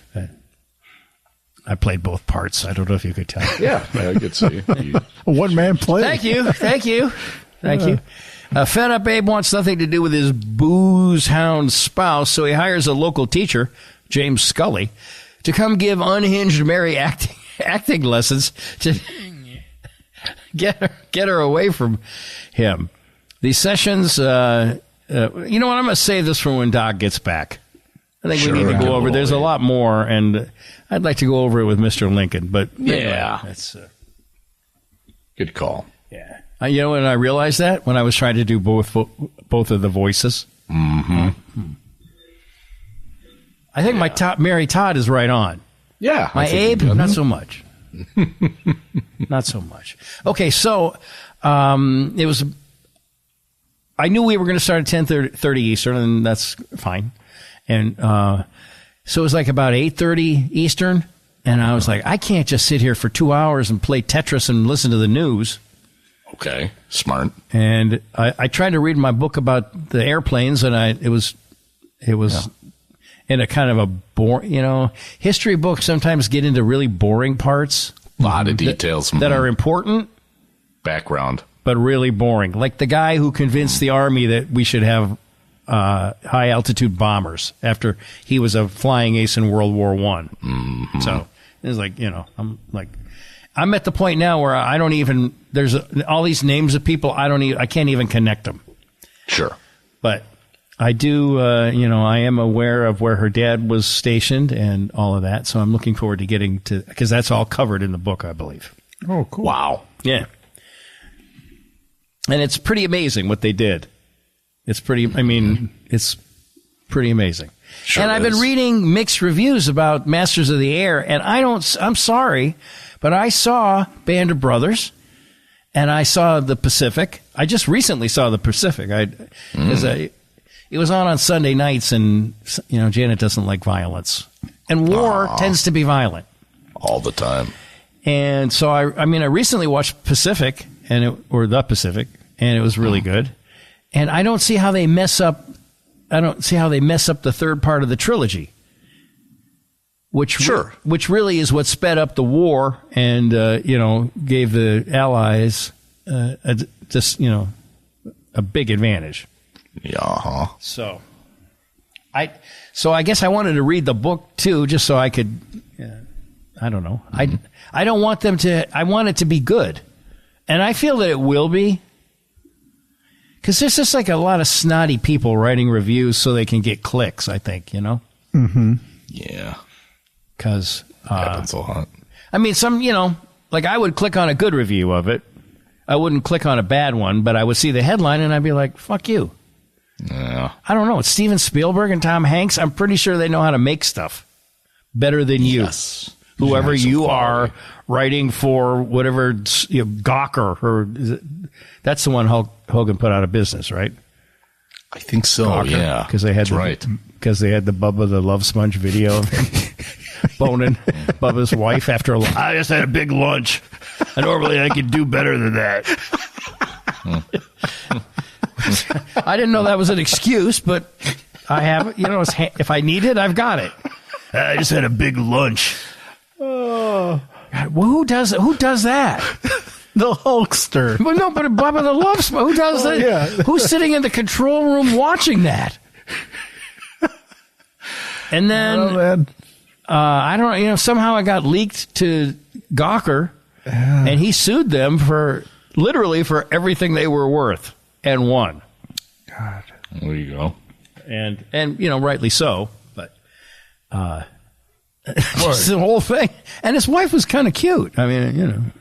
I played both parts. I don't know if you could tell. Yeah, I could see. A one-man play. Thank you. Fed up Abe wants nothing to do with his booze hound spouse, so he hires a local teacher, James Scully, to come give unhinged Mary acting lessons to get her away from him. These sessions, you know what, I'm going to save this for when Doc gets back. I think we need to go over. There's a lot more, and I'd like to go over it with Mr. Lincoln, but yeah, that's good call. Yeah, you know when I realized that when I was trying to do both of the voices. Mm-hmm. I think my Mary Todd is right on. Yeah, my Abe, not so much. Not so much. Okay, so it was. I knew we were going to start at 10:30 Eastern, and that's fine. And so it was like about 8:30 Eastern, and I was like, I can't just sit here for 2 hours and play Tetris and listen to the news. Okay, smart. And I tried to read my book about the airplanes, and it was in a kind of a boring, history books sometimes get into really boring parts. A lot of details that are important. Background. But really boring. Like the guy who convinced the Army that we should have high-altitude bombers after he was a flying ace in World War I. Mm-hmm. So it's like, I'm at the point now where I don't even, there's all these names of people, I can't even connect them. Sure. But I do, I am aware of where her dad was stationed and all of that. So I'm looking forward to getting to, because that's all covered in the book, I believe. Oh, cool. Wow. Yeah. And it's pretty amazing what they did. It's pretty amazing. Sure and I've been reading mixed reviews about Masters of the Air, and I'm sorry, but I saw Band of Brothers, and I saw the Pacific. I just recently saw the Pacific. It was on Sunday nights, and, Janet doesn't like violence. And war tends to be violent. All the time. And so, I recently watched Pacific, the Pacific, and it was really good. And I don't see how they mess up the third part of the trilogy, which really is what sped up the war and gave the Allies a big advantage. Yeah. So I guess I wanted to read the book too, just so I could. I don't know. Mm-hmm. I don't want them to. I want it to be good, and I feel that it will be. Because there's just like a lot of snotty people writing reviews so they can get clicks, I think, Mm-hmm. Yeah. Because happens a lot. Some, like I would click on a good review of it. I wouldn't click on a bad one, but I would see the headline and I'd be like, fuck you. Yeah. I don't know. It's Steven Spielberg and Tom Hanks. I'm pretty sure they know how to make stuff better than you. Yes. Whoever you are writing for whatever, Gawker, or that's the one Hulk Hogan put out of business, right? I think so. Gawker, yeah, because they had because they had the Bubba the Love Sponge video of him boning Bubba's wife after I just had a big lunch. And normally I could do better than that. I didn't know that was an excuse, but I have it. If I need it, I've got it. I just had a big lunch. Oh, God, well, who does that? The Hulkster. Well, no, but Bubba the Love Sponge. Who does that? Yeah. Who's sitting in the control room watching that? And then, I don't know, somehow I got leaked to Gawker, and he sued them literally for everything they were worth and won. God. There you go. And rightly so, but just the whole thing. And his wife was kind of cute. I mean,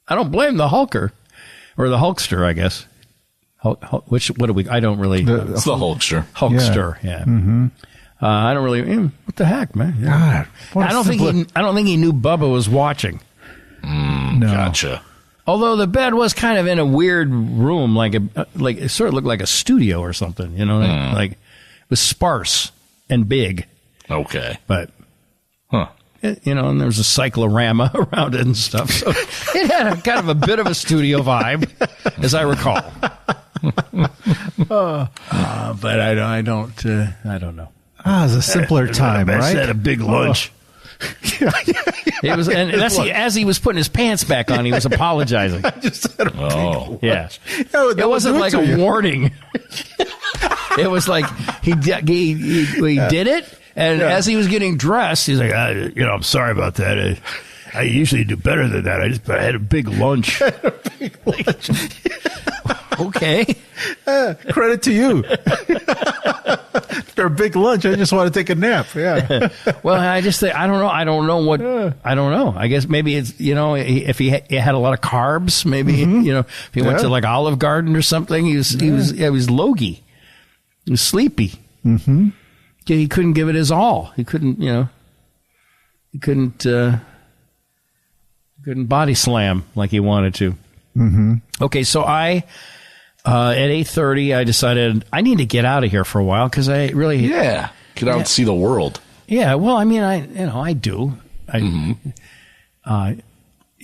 I don't blame the Hulker, or the Hulkster, I guess. What do we, I don't really. It's the Hulkster. Hulkster, yeah. Mm-hmm. I don't really, what the heck, man? Yeah. God, I don't think he knew Bubba was watching. No. Gotcha. Although the bed was kind of in a weird room, like it sort of looked like a studio or something, like it was sparse and big. Okay. But, huh. And there was a cyclorama around it and stuff. So it had kind of a bit of a studio vibe, as I recall. But I don't know. It was a simpler time, right? Had a big lunch. It was, and as he was putting his pants back on, he was apologizing. I just had a big lunch. Yeah. No, it wasn't like a warning. It was like he did it, and as he was getting dressed, he's like, I'm sorry about that. I usually do better than that. I had a big lunch. Okay. Credit to you. After a big lunch, I just want to take a nap. Yeah. Well, I just think, I don't know. I don't know. I guess maybe it's, if he had a lot of carbs, maybe, if he went to like Olive Garden or something, he was logy. He was sleepy. Mm-hmm. He couldn't give it his all. He couldn't, couldn't body slam like he wanted to. Mm-hmm. Okay, so at 8:30, I decided I need to get out of here for a while because I really get out and see the world. Yeah, well, I mean, I do. The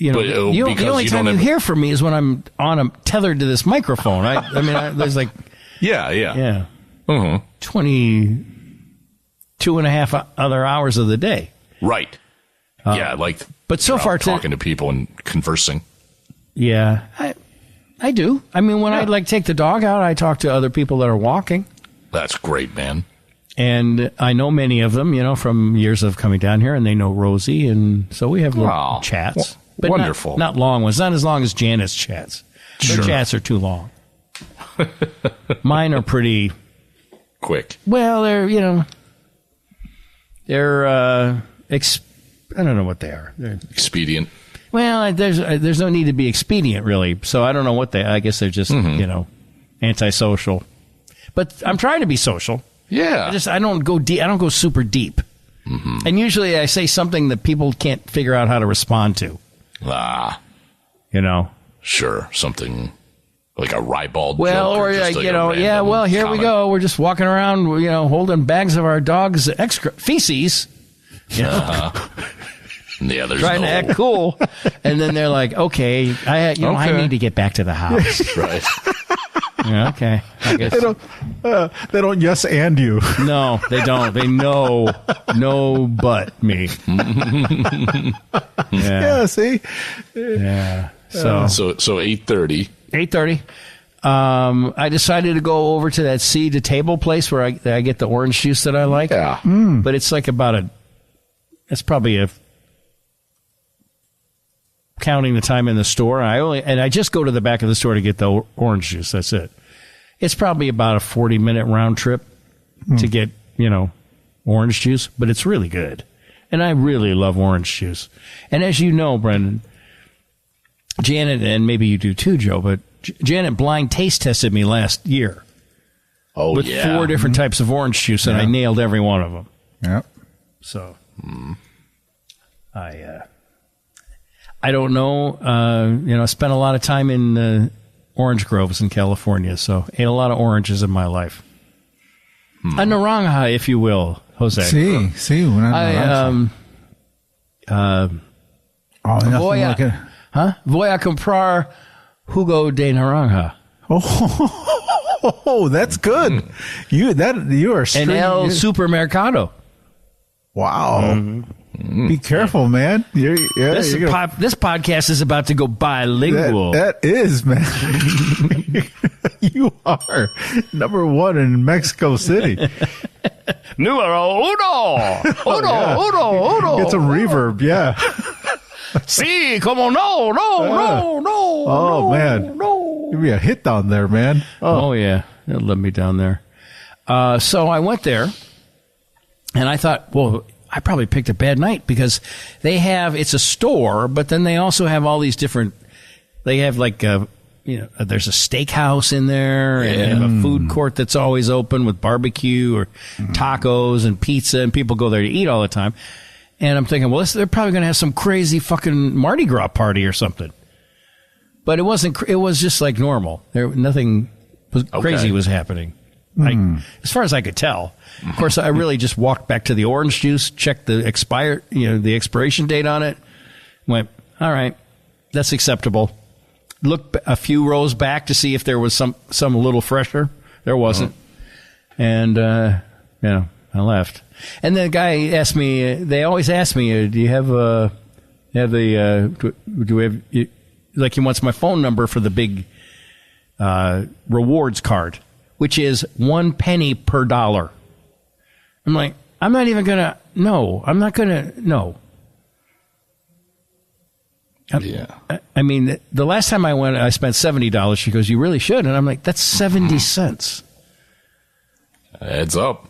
only time you hear from me is when I'm tethered to this microphone. There's like 22 and a half other hours of the day. Right. But so far, talking to people and conversing. Yeah, I do. I mean, when I take the dog out, I talk to other people that are walking. That's great, man. And I know many of them, from years of coming down here, and they know Rosie, and so we have little chats. But wonderful. Not long ones. Not as long as Janet's chats. Her chats are too long. Mine are pretty quick. Well, they're I don't know what they are. They're expedient. Well, there's no need to be expedient, really. So I don't know what I guess they're just, antisocial. But I'm trying to be social. Yeah. I don't go deep. I don't go super deep. Mm-hmm. And usually I say something that people can't figure out how to respond to. Sure. Something like a ribald joke. Or here we go. We're just walking around, holding bags of our dog's feces. Yeah, there's trying to act cool, and then they're like, "Okay, I need to get back to the house." Right. Yeah, okay. I guess. They don't yes and you. No, they don't. They know no but me. Yeah. See. Yeah. So 8:30. 8:30. I decided to go over to that seed to table place where I get the orange juice that I like. Yeah. But it's like it's probably counting the time in the store. I just go to the back of the store to get the orange juice. That's it. It's probably about a 40-minute round trip to get, orange juice, but it's really good. And I really love orange juice. And as you know, Brendan, Janet, and maybe you do too, Joe, but Janet blind taste tested me last year. With 4 different types of orange juice, and I nailed every one of them. Yep. So, I don't know. I spent a lot of time in orange groves in California, so ate a lot of oranges in my life. A naranja, if you will, Jose. Sí, una naranja. Voy a comprar jugo de naranja. Oh, that's good. You are straight. En el supermercado. Wow. Be careful, man. This podcast is about to go bilingual. That is, man. You are #1 in Mexico City. Numero uno. Uno. Get some reverb, yeah. Sí, como no. Oh, man. No. Give me a hit down there, man. Oh yeah. They'll let me down there. So I went there, and I thought, well, I probably picked a bad night because it's a store, but then they also have all these different, they have like, there's a steakhouse in there, and they have a food court that's always open with barbecue or tacos and pizza, and people go there to eat all the time. And I'm thinking, well, they're probably going to have some crazy fucking Mardi Gras party or something. But it wasn't, it was just like normal. Nothing crazy was happening. As far as I could tell. Of course, I really just walked back to the orange juice, checked the expiration date on it. Went, all right, that's acceptable. Looked a few rows back to see if there was some a little fresher. There wasn't. And, I left. And the guy asked me, they always ask me, do you have like he wants my phone number for the big rewards card, which is 1 penny per dollar. I'm like, I'm not even going to, no. Yeah. I mean, the last time I went, I spent $70. She goes, you really should. And I'm like, that's 70 cents. Adds up.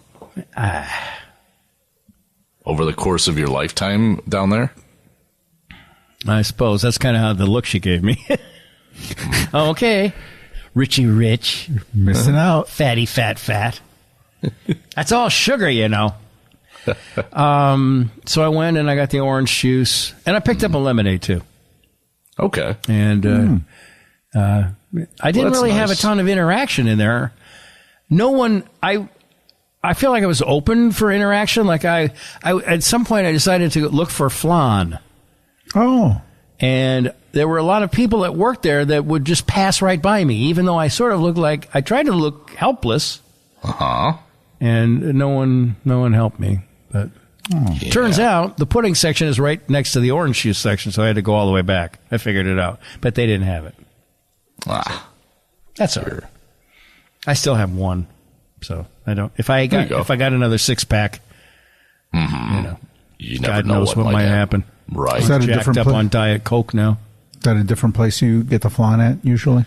Over the course of your lifetime down there? I suppose. That's kind of how the look she gave me. Okay. Richie Rich. Missing out. Fatty fat. That's all sugar, So I went and I got the orange juice. And I picked up a lemonade, too. Okay. And I didn't really have a ton of interaction in there. No one... I feel like I was open for interaction. Like I at some point I decided to look for flan. Oh. And there were a lot of people that worked there that would just pass right by me, even though I sort of looked like I tried to look helpless. And no one helped me. But turns out the pudding section is right next to the orange juice section, so I had to go all the way back. I figured it out, but they didn't have it. That's all right. I still have one. So I don't. If I got another 6-pack, you never God know knows what might happen. Right. Is that a Jacked different up on Diet Coke now. Is that a different place you get the flan at usually?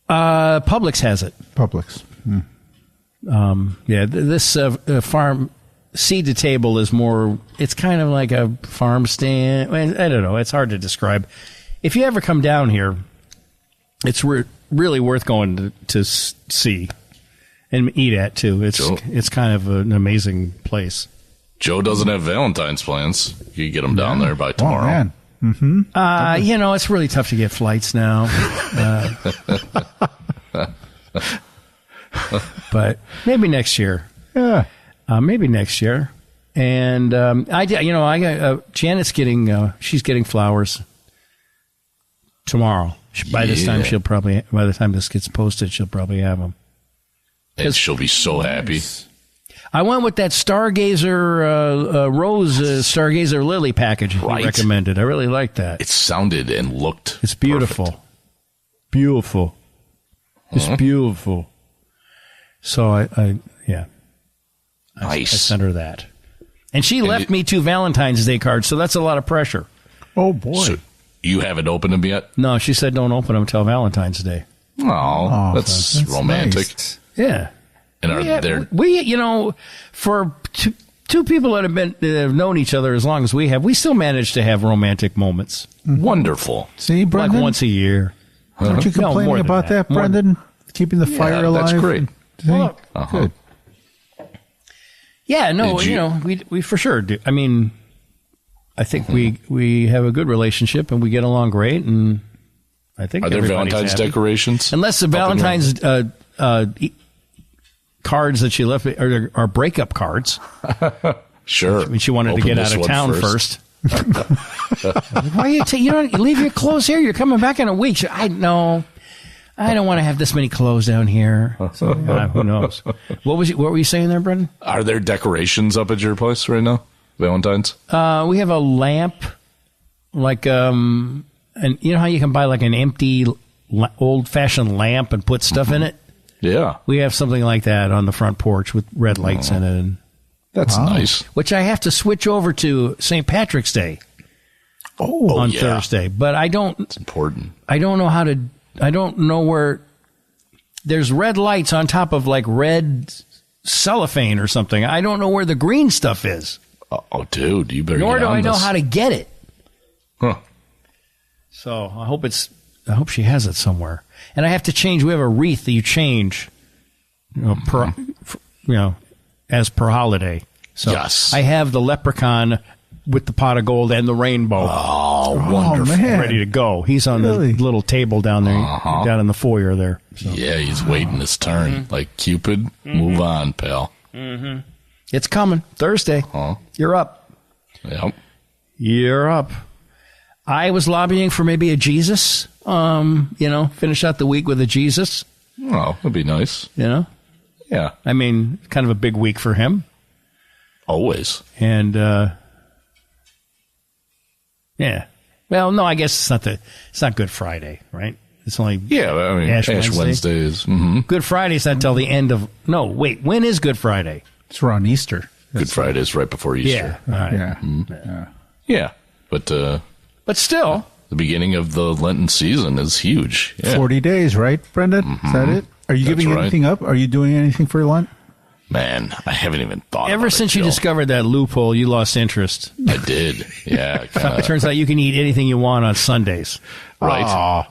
Publix has it. Publix. This farm seed to table is more. It's kind of like a farm stand. I don't know. It's hard to describe. If you ever come down here, it's really worth going to see. And eat at, too. It's kind of an amazing place. Joe doesn't have Valentine's plans. You get him down there by tomorrow. Oh, man. It's really tough to get flights now. But maybe next year. Yeah. Maybe next year. And I got Janet's she's getting flowers tomorrow. By the time this gets posted, she'll probably have them. And she'll be so happy. I went with that Stargazer Rose Stargazer Lily package you recommended. I really liked that. It sounded and looked It's beautiful. Perfect. Beautiful. It's beautiful. So I sent her that. And she left me 2 Valentine's Day cards, so that's a lot of pressure. Oh, boy. So you haven't opened them yet? No, she said don't open them until Valentine's Day. Oh, that's romantic. Nice. Yeah. And are there... for two people that have known each other as long as we have, we still manage to have romantic moments. Wonderful. See, Brendan? Like once a year. Aren't you complaining about that, Brendan? Keeping the fire alive? That's great. Good. Yeah, no, we for sure do. I mean, I think we have a good relationship and we get along great, and I think are there Valentine's happy. Decorations? Unless the Valentine's cards that she left are breakup cards. Sure. I mean, she wanted to get out of town first. Why you don't leave your clothes here? You're coming back in a week. I know. I don't want to have this many clothes down here. So, who knows? What were you saying there, Brendan? Are there decorations up at your place right now? Valentine's? We have a lamp, like and you know how you can buy like an empty old-fashioned lamp and put stuff in it? Yeah. We have something like that on the front porch with red lights in it. And, that's nice. Which I have to switch over to St. Patrick's Day on Thursday. But I don't... It's important. I don't know how to... I don't know where... There's red lights on top of like red cellophane or something. I don't know where the green stuff is. Oh, dude, you better Nor get do on I know this. how to get it. Huh. So I hope she has it somewhere. And I have to change. We have a wreath that you change, as per holiday. So yes. I have the leprechaun with the pot of gold and the rainbow. Oh, wonderful. Man. Ready to go. He's on the little table down there, down in the foyer there. So. Yeah, he's waiting his turn. Like Cupid, move on, pal. Mm-hmm. It's coming. Thursday. Huh? You're up. Yep. You're up. I was lobbying for maybe a Jesus. Finish out the week with a Jesus. Oh, that'd be nice. Yeah. I mean, kind of a big week for him. Always. And, yeah. Well, no, I guess it's not Good Friday, right? It's only Ash Wednesday is. Mm-hmm. Good Friday's not till the end of. No, wait. When is Good Friday? It's around Easter. Good Friday is right before Easter. Yeah. Right. Yeah. Mm-hmm. Yeah. But still, the beginning of the Lenten season is huge. Yeah. 40 days, right, Brendan? Mm-hmm. Is that it? Are you giving anything up? Are you doing anything for Lent? Man, I haven't even thought ever about since it, you Joe. discovered that loophole, you lost interest. I did. Yeah. It turns out you can eat anything you want on Sundays. Right. Aww.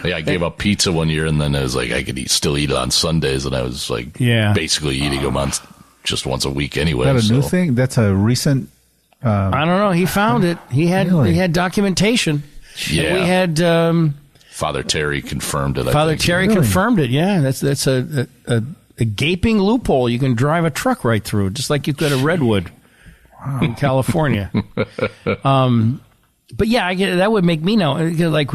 Yeah, I gave up pizza one year, and then I was like, I could still eat it on Sundays, and I was like, basically eating them on just once a week anyway. Is that a new thing? That's a recent. I don't know. He found it. He had documentation. Yeah. We had Father Terry confirmed it. Father Terry confirmed it. Yeah, that's a gaping loophole. You can drive a truck right through, just like you could a redwood in California. But yeah, I get it. That would make me know. Like,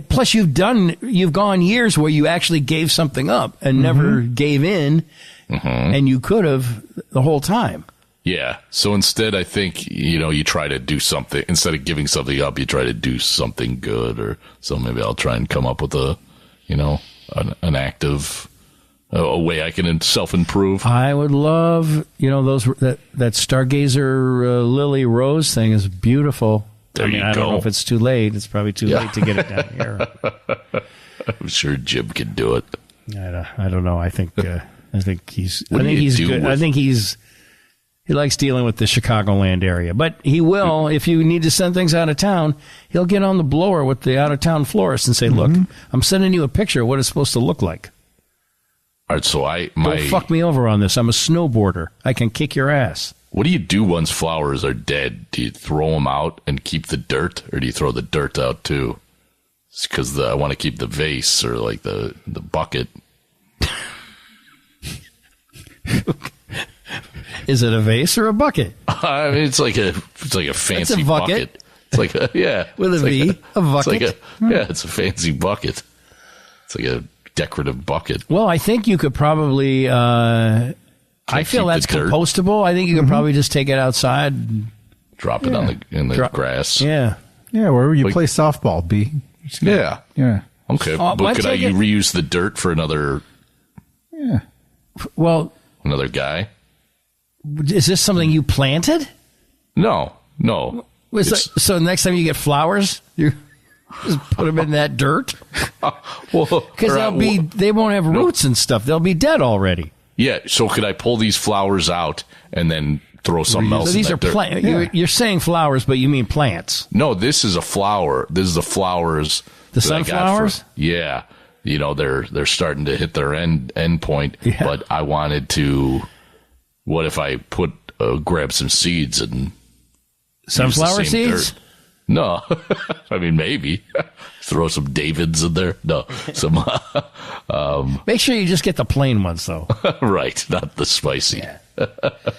plus you've gone years where you actually gave something up and never gave in, and you could have the whole time. Yeah. So instead, I think, you try to do something. Instead of giving something up, you try to do something good. So maybe I'll try and come up with an active, a way I can self-improve. I would love, that Stargazer Lily Rose thing is beautiful. There you I go. don't know if it's too late. It's probably too late to get it down here. I'm sure Jim can do it. I don't know. I think he's good. I think he likes dealing with the Chicagoland area, but he will. If you need to send things out of town, he'll get on the blower with the out of town florist and say, "Look, I'm sending you a picture of what it's supposed to look like." All right. So don't fuck me over on this. I'm a snowboarder. I can kick your ass. What do you do once flowers are dead? Do you throw them out and keep the dirt, or do you throw the dirt out too? It's because I want to keep the vase or like the bucket. Is it a vase or a bucket? I mean, it's like a fancy it's a bucket. It's like a with a V, a bucket. It's a fancy bucket. It's like a decorative bucket. Well, I think you could probably. I feel that's compostable. I think you could probably just take it outside, and drop it in the grass. Yeah, wherever you play softball, B. Yeah. Okay, but could I reuse the dirt for another? Yeah. Well, another guy. Is this something you planted? No. So next time you get flowers, you just put them in that dirt? Because they won't have roots and stuff. They'll be dead already. Yeah. So could I pull these flowers out and then throw something else? So these are plants. You're saying flowers, but you mean plants? No, this is a flower. This is the flowers. The sunflowers? Yeah. They're starting to hit their end point. Yeah. But I wanted to. What if I grab some seeds and sunflower seeds? Dirt? No, I mean maybe throw some Davids in there. No, some. Make sure you just get the plain ones though. Right, not the spicy or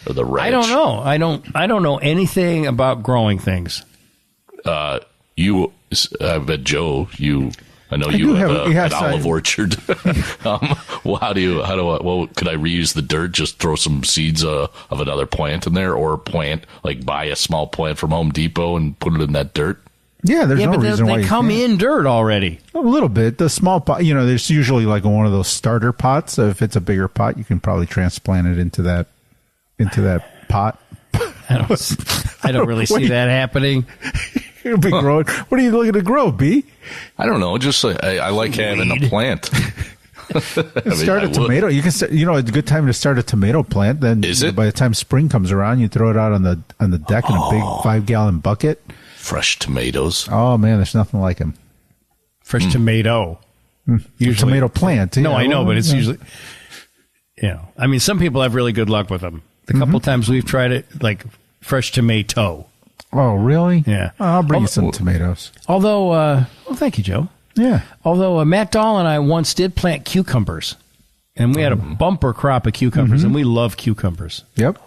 the ranch. I don't know. I don't know anything about growing things. I bet Joe, you I know you have an olive orchard. Well, could I reuse the dirt? Just throw some seeds of another plant in there, or buy a small plant from Home Depot and put it in that dirt? Yeah, there's no reason why they come in dirt already. A little bit. The small pot, there's usually like one of those starter pots. So if it's a bigger pot, you can probably transplant it into that pot. I don't really see that happening. It'll be growing. What are you looking to grow, B? I don't know. Just I like having a plant. Start a tomato. You can start, it's a good time to start a tomato plant. Then is it? By the time spring comes around, you throw it out on the deck in a big 5-gallon bucket. Fresh tomatoes. Oh man, there's nothing like them. Fresh tomato. Usually, tomato plant. No, I know, but it's usually. I mean, some people have really good luck with them. The couple times we've tried it, like fresh tomato. Oh, really? Yeah. I'll bring you some tomatoes. Although, thank you, Joe. Yeah. Although Matt Dahl and I once did plant cucumbers, and we had a bumper crop of cucumbers, and we love cucumbers. Yep.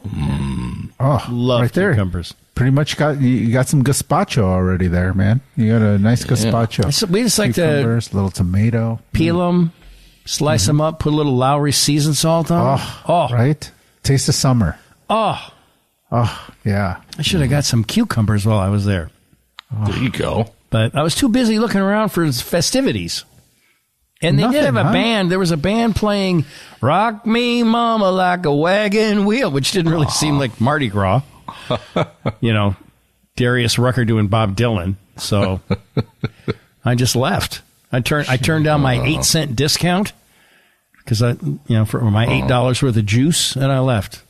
Oh, love right there. cucumbers. Pretty much you got some gazpacho already there, man. You got a nice gazpacho. We just like cucumbers, a little tomato. Peel them, slice them up, put a little Lowry seasoned salt on them. Oh, right. Taste of summer. Oh, yeah. I should have got some cucumbers while I was there. There you go. But I was too busy looking around for festivities. And they did have a band. There was a band playing Rock Me Mama Like a Wagon Wheel, which didn't really seem like Mardi Gras. Darius Rucker doing Bob Dylan. So I just left. I turned down my 8-cent discount because for my $8 worth of juice, and I left.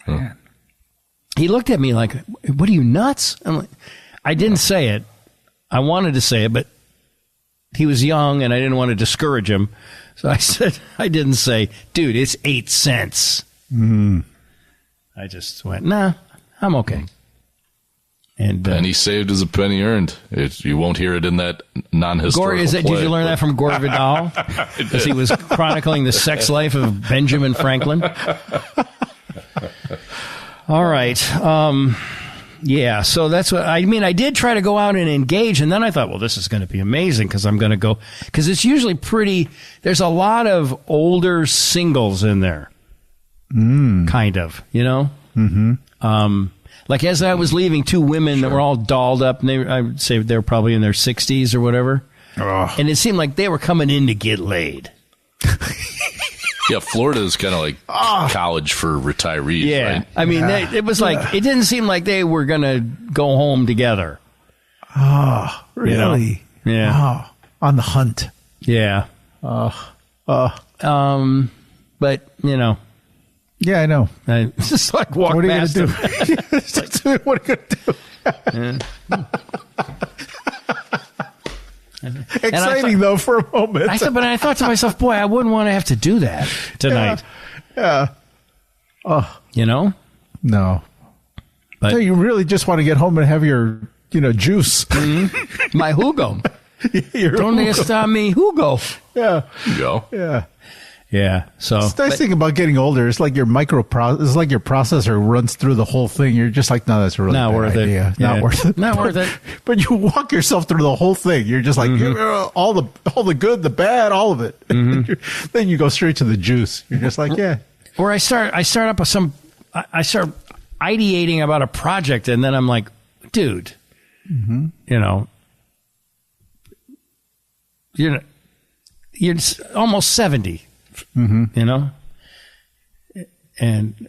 Man. He looked at me like, "What are you, nuts?" I'm like, I didn't say it. I wanted to say it, but he was young, and I didn't want to discourage him. So I said, I didn't say, "Dude, it's 8 cents." I just went, "Nah, I'm okay." And penny saved is a penny earned. You won't hear it in that non-historical play. Did you learn that from Gore Vidal? Because he was chronicling the sex life of Benjamin Franklin. All right. Yeah, so that's what I mean. I did try to go out and engage, and then I thought, well, this is going to be amazing because I'm going to go, because it's usually there's a lot of older singles in there. Kind of, like as I was leaving, 2 women that were all dolled up, and I would say they were probably in their 60s or whatever. And it seemed like they were coming in to get laid. Yeah, Florida is kind of like college for retirees. Yeah, right? I mean, it was like it didn't seem like they were going to go home together. Oh, really? Yeah. Oh, on the hunt. Yeah. But Yeah, I know. It's just like walk past them. What are you going to do? Exciting, though, for a moment. I thought to myself, boy, I wouldn't want to have to do that tonight. Yeah. Oh. No. But so you really just want to get home and have your, juice. My Hugo. Don't está mi Hugo. Yeah. Go. Yeah. Yeah. So it's nice thing about getting older. It's like your it's like your processor runs through the whole thing. You're just like, no, that's a really not bad worth idea. it. Not worth it. Not worth it. But you walk yourself through the whole thing. You're just like all the good, the bad, all of it. Then you go straight to the juice. You're just like, yeah. Or I start ideating about a project, and then I'm like, dude, you're almost 70. And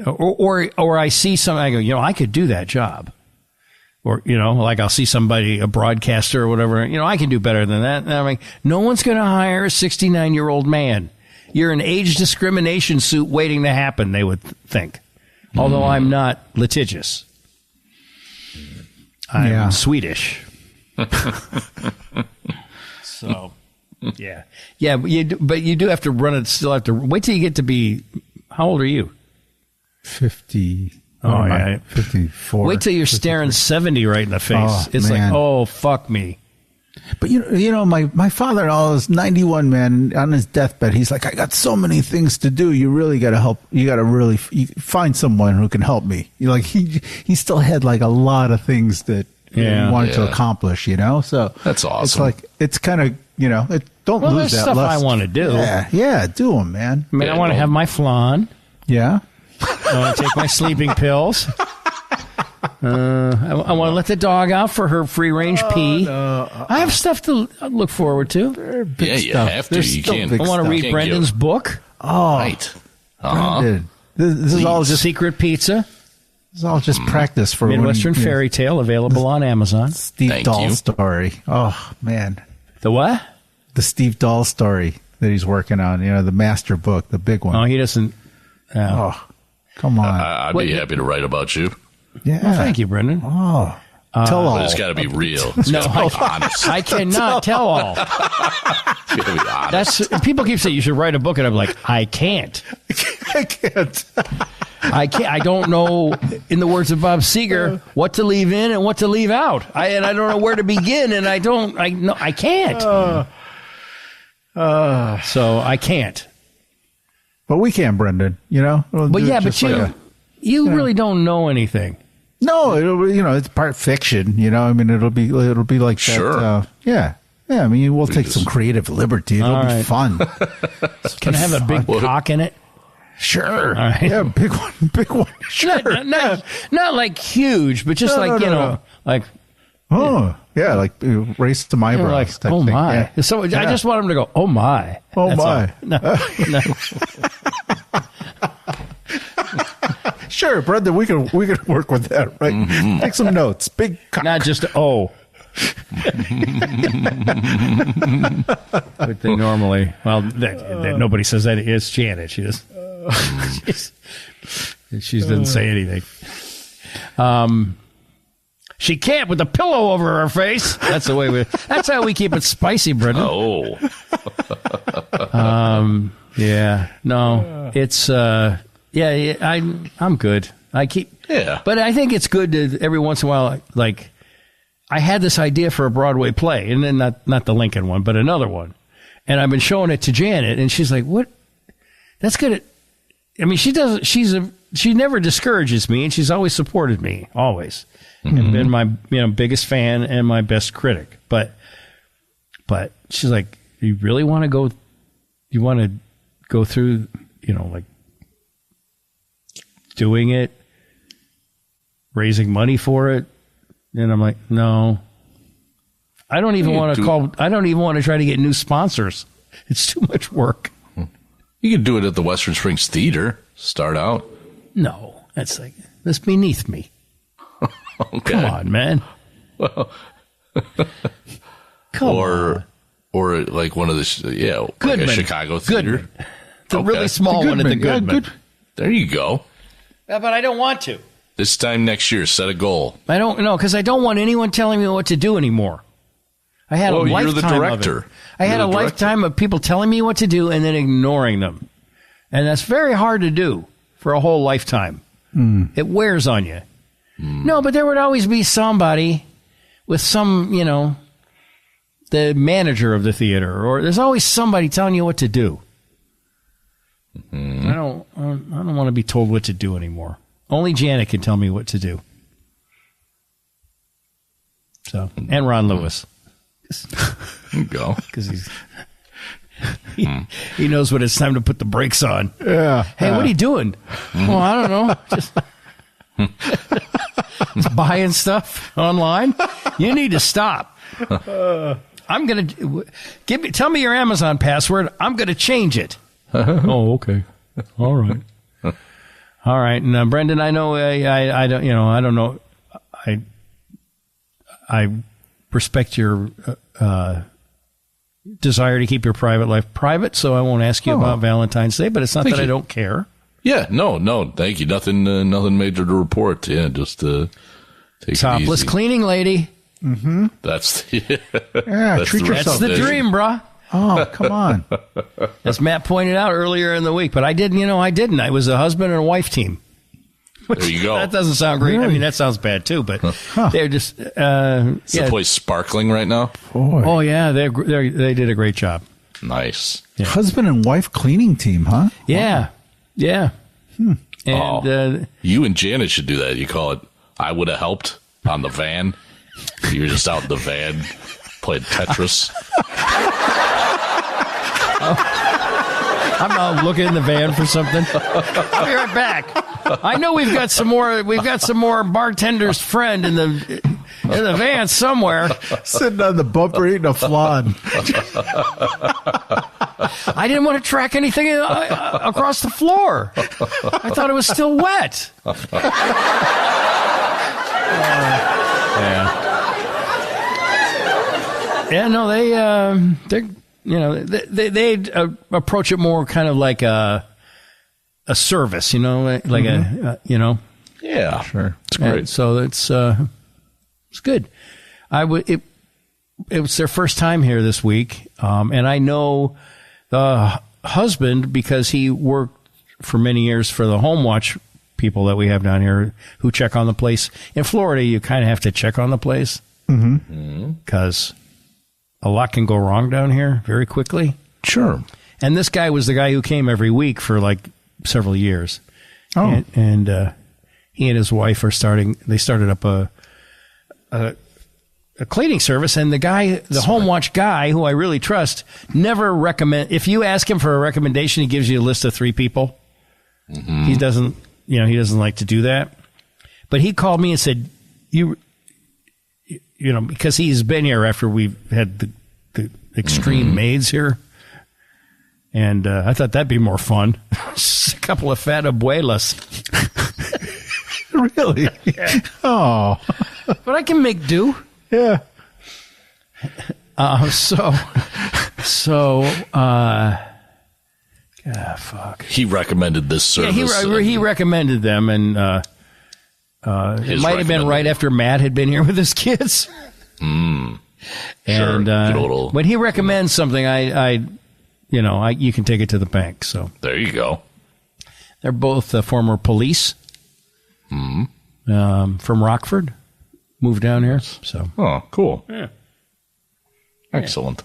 or I see something, I go, I could do that job. Or, like I'll see somebody, a broadcaster or whatever, I can do better than that. And I'm like, no one's going to hire a 69-year-old man. You're an age discrimination suit waiting to happen, they would think. Although I'm not litigious. I'm Swedish. So... Yeah. But you do have to run it. Still have to wait till you get to be. How old are you? 50. Oh, yeah. 54. Wait till you're 53. staring 70 right in the face. It's man. like, oh, fuck me. But my father-in-law is 91, man. On his deathbed, he's like, I got so many things to do. You really got to help. You got to really find someone who can help me. He still had like a lot of things that he wanted to accomplish. So that's awesome. It's like it's kind of Don't Well, lose there's that stuff lust. I want to do. Yeah, do them, man. I mean, I want to have my flan. Yeah. I want to take my sleeping pills. I want to let the dog out for her free-range pee. No. I have stuff to look forward to. Yeah, you have to. You can't. I want to read Brendan's book. Oh, Right. Brendan. This is all just Secret Pizza. This is all just practice for Midwestern when, Fairy Tale, available on Amazon. Steve Thank Dahl you. story. Oh man, The what? the Steve Dahl story that he's working on. The master book, the big one. Oh, he doesn't. Oh, come on. I'd be happy to write about you. Yeah. Well, thank you, Brendan. Oh, tell all. But it's got to be real. It's No, got to be honest. I cannot tell all. It's got to be honest. That's people keep saying you should write a book, and I'm like, I can't. I can't. I can't. I don't know, in the words of Bob Seger, what to leave in and what to leave out. I don't know where to begin, and I can't. So I can't. But we can, Brendan. But yeah, but you really don't know anything. No, it's part fiction. I mean, it'll be like Sure. that. Yeah. I mean, we'll take some creative liberty. It'll All be right. fun. Can I have a big cock in it? Sure. All right. Yeah, big one. Sure. Not like huge, but just No. like Oh, yeah, like raise some eyebrows. like type oh thing. my. Yeah. So I just want him to go, oh my. Oh That's my. all. No. Sure, Brendan, we can work with that, right? Mm-hmm. Take some notes. Big cock. Not just But they normally, nobody says that. It's Janet. She doesn't say anything. She can't with a pillow over her face. That's how we keep it spicy, Brendan. Oh. Yeah. No. It's I'm good. Yeah. But I think it's good to every once in a while, like, I had this idea for a Broadway play, and then not the Lincoln one, but another one. And I've been showing it to Janet, and she's like, "What? That's good." I mean, she doesn't. She never discourages me, and she's always supported me, always, and been my biggest fan and my best critic. But she's like, "You really want to go? You want to go through, like doing it, raising money for it?" And I'm like, no, I don't even want to call. I don't even want to try to get new sponsors. It's too much work. You can do it at the Western Springs Theater. Start out. No, that's beneath me. Okay. Come on, man. Well, Come on. Or like one of the Goodman. like a Chicago theater. Goodman. The really small one at the Goodman. There you go. Yeah, but I don't want to. This time next year, set a goal. I don't know, because I don't want anyone telling me what to do anymore. I had a lifetime you're the director. of it. I had a lifetime of people telling me what to do and then ignoring them. And that's very hard to do for a whole lifetime. It wears on you. No, but there would always be somebody with some, the manager of the theater, or there's always somebody telling you what to do. I don't want to be told what to do anymore. Only Janet can tell me what to do. So, and Ron Lewis. There you go. Because he knows when it's time to put the brakes on. Yeah. Hey, what are you doing? Well, I don't know. Just buying stuff online. You need to stop. I'm gonna tell me your Amazon password. I'm gonna change it. Oh, okay. All right. All right. And Brendan, I know I don't. I don't know. I respect your desire to keep your private life private, so I won't ask you about Valentine's Day. But it's not that I don't care. Yeah. No. Thank you. Nothing major to report. Yeah. Just take topless it easy. Cleaning lady. Mm-hmm. That's treat That's yourself. the dream, bruh. Oh, come on. As Matt pointed out earlier in the week, but I didn't. I didn't. I was a husband and a wife team. There you go. That doesn't sound great. Really? I mean, that sounds bad too. But they're just. Is the place sparkling right now? Boy. Oh yeah, they did a great job. Nice. Yeah. Husband and wife cleaning team, huh? Yeah, yeah. And You and Janet should do that. You call it, I would have helped on the van. You're just out in the van Played Tetris. I'm looking in the van for something. I'll be right back. I know we've got some more bartender's friend in the van somewhere. Sitting on the bumper eating a flan. I didn't want to track anything across the floor. I thought it was still wet. Yeah, no, they approach it more kind of like a service, like Yeah, Sure. It's great. And so it's good. It was their first time here this week, and I know the husband because he worked for many years for the home watch people that we have down here who check on the place. In Florida, you kind of have to check on the place because a lot can go wrong down here very quickly. Sure. And this guy was the guy who came every week for like several years. Oh. And he and his wife they started up a cleaning service, and the home watch guy, who I really trust, never recommend. If you ask him for a recommendation, he gives you a list of 3 people. Mm-hmm. He doesn't like to do that. But he called me and said, because he's been here after we've had the extreme maids here. And I thought that'd be more fun. Just a couple of fat abuelas. Really? Yeah. Oh. But I can make do. Yeah. Fuck. He recommended this service. Yeah, he recommended them, and it might have been right after Matt had been here with his kids. Sure. And when he recommends something, you can take it to the bank. So there you go. They're both former police from Rockford, moved down here. So cool. Yeah. Excellent.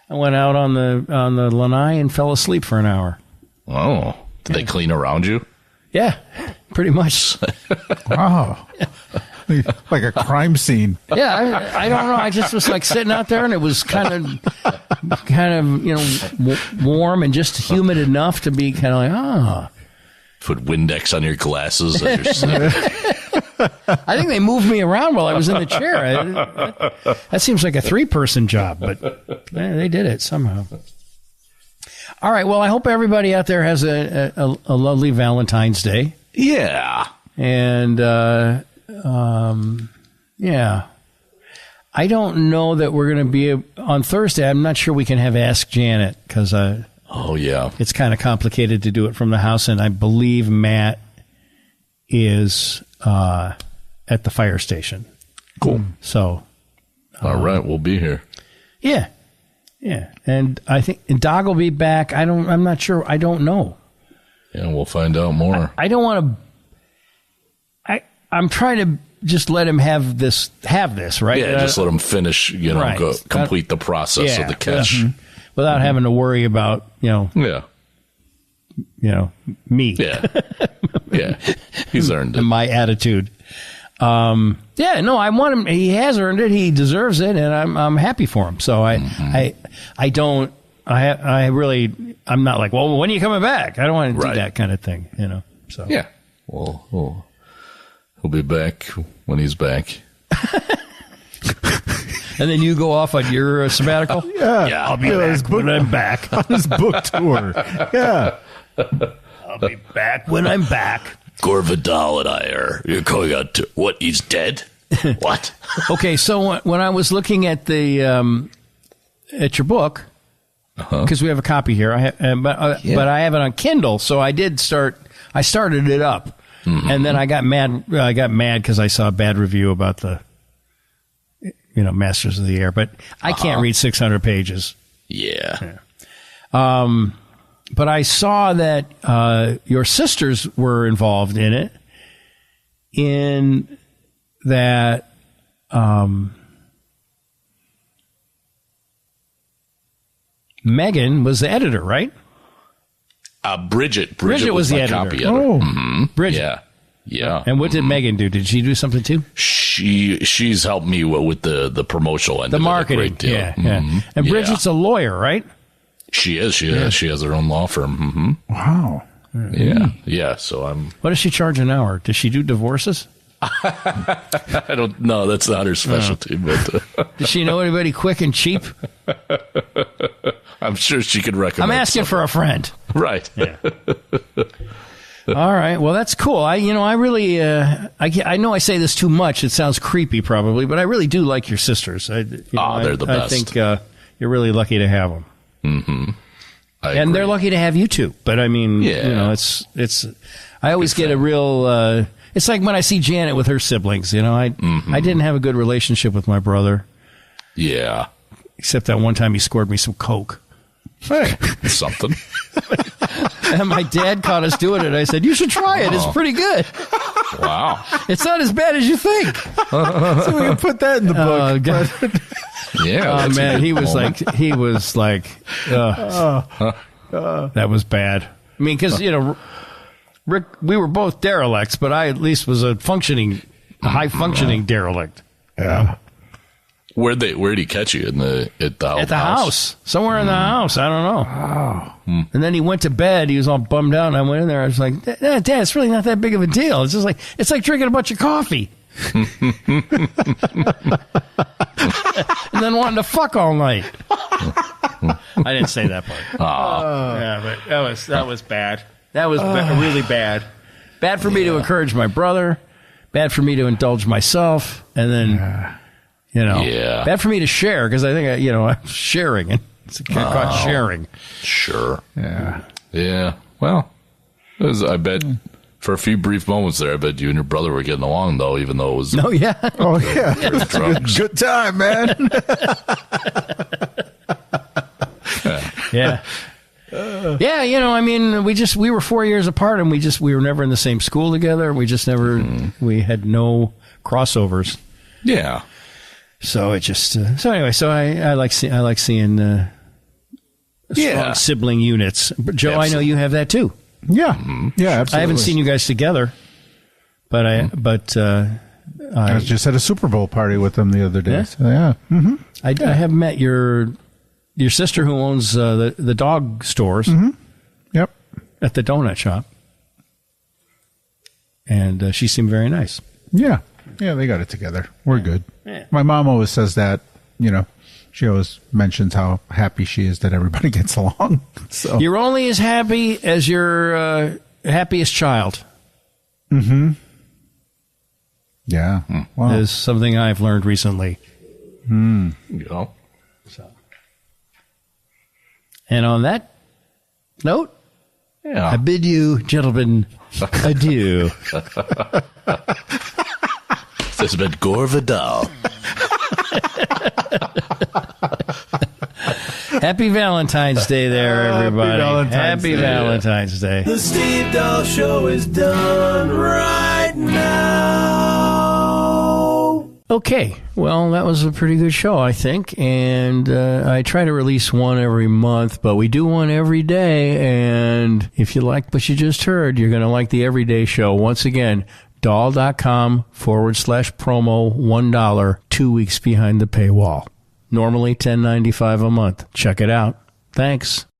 I went out on the lanai and fell asleep for an hour. Oh, did they clean around you? Yeah, pretty much. Wow. Like a crime scene. Yeah, I don't know. I just was like sitting out there, and it was kind of warm and just humid enough to be kind of like, Put Windex on your glasses as you're sleeping. I think they moved me around while I was in the chair. That seems like a 3-person job, but they did it somehow. All right. Well, I hope everybody out there has a lovely Valentine's Day. Yeah. And, yeah. I don't know that we're going to be on Thursday. I'm not sure we can have Ask Janet because it's kind of complicated to do it from the house, and I believe Matt is at the fire station. Cool. So, all right, we'll be here. Yeah, and I think Dahl will be back. I'm not sure. I don't know. Yeah, we'll find out more. I don't want to. I'm trying to just let him have this, right? Yeah, just let him finish. Right. Complete the process of the catch without having to worry about me. Yeah, yeah, he's earned it. And my attitude. I want him. He has earned it. He deserves it, and I'm happy for him. So I'm not like, well, when are you coming back? I don't want to do that kind of thing, So yeah, well, he'll be back when he's back. And then you go off on your sabbatical. Yeah, I'll be back when I'm back on his book tour. Yeah, I'll be back when I'm back. Gore Vidal and I you're going out to what? He's dead. What? Okay, so when I was looking at the at your book, because we have a copy here, but I have it on Kindle, so I started it up, and then I got mad because I saw a bad review about the Masters of the Air, but I can't read 600 pages. Yeah. But I saw that your sisters were involved in it, in that Megan was the editor, right? Bridget was the editor. Copy editor. Oh, Bridget. Yeah. And what did Megan do? Did she do something too? she's helped me with the promotional end, the of marketing. it a great deal. Yeah, yeah. And Bridget's a lawyer, right? She is. She has her own law firm. Wow. Yeah. So I'm. What does she charge an hour? Does she do divorces? I don't know. That's not her specialty. But does she know anybody quick and cheap? I'm sure she could recommend. I'm asking for a friend. Right. Yeah. All right. Well, that's cool. I really, I know I say this too much. It sounds creepy, probably, but I really do like your sisters. They're the best. I think you're really lucky to have them. Mm-hmm. And they're lucky to have you too. But I mean, it's. I always get a real. It's like when I see Janet with her siblings. I didn't have a good relationship with my brother. Yeah. Except that one time he scored me some Coke. Hey, something. And my dad caught us doing it. I said, "You should try it. It's pretty good." Wow. It's not as bad as you think. So we can put that in the book. Yeah. Oh man, he was like, that was bad. I mean, because Rick, we were both derelicts, but I at least was a high functioning derelict. Yeah. Where'd he catch you at the house? Somewhere in the house. I don't know. Oh. And then he went to bed. He was all bummed out. And I went in there. I was like, Dad, it's really not that big of a deal. It's just like drinking a bunch of coffee. And then wanting to fuck all night. I didn't say that part. Yeah, but that was bad. That was really bad. Bad for me to encourage my brother. Bad for me to indulge myself. And then, bad for me to share because I think, I'm sharing. And it's caught sharing. Sure. Yeah. Yeah. Well, I bet for a few brief moments there, I bet you and your brother were getting along, though, even though it was. Oh, yeah. Oh, yeah. Good time, man. Yeah. Yeah, I mean, we were 4 years apart and we were never in the same school together. We just never, we had no crossovers. Yeah. So it just, I like seeing strong sibling units. Joe, absolutely. I know you have that too. Yeah. Yeah, absolutely. I haven't seen you guys together, but I just at a Super Bowl party with them the other day. Yeah. So, yeah. Mm-hmm. I have met your sister who owns the dog stores. Mm-hmm. Yep. At the donut shop. And she seemed very nice. Yeah. Yeah, they got it together. We're good. Yeah. My mom always says that, she always mentions how happy she is that everybody gets along. So you're only as happy as your happiest child. Mm-hmm. Yeah. Wow. Is something I've learned recently. Yeah. So. And on that note, I bid you, gentlemen, adieu. This has been Gore Vidal. Happy Valentine's Day there, everybody. Happy Valentine's Day. The Steve Dahl Show is done right now. Okay, well, that was a pretty good show, I think, and I try to release one every month, but we do one every day, and if you like what you just heard, you're going to like the Everyday Show. Once again, Dahl.com/promo, $1, 2 weeks behind the paywall. Normally $10.95 a month. Check it out. Thanks.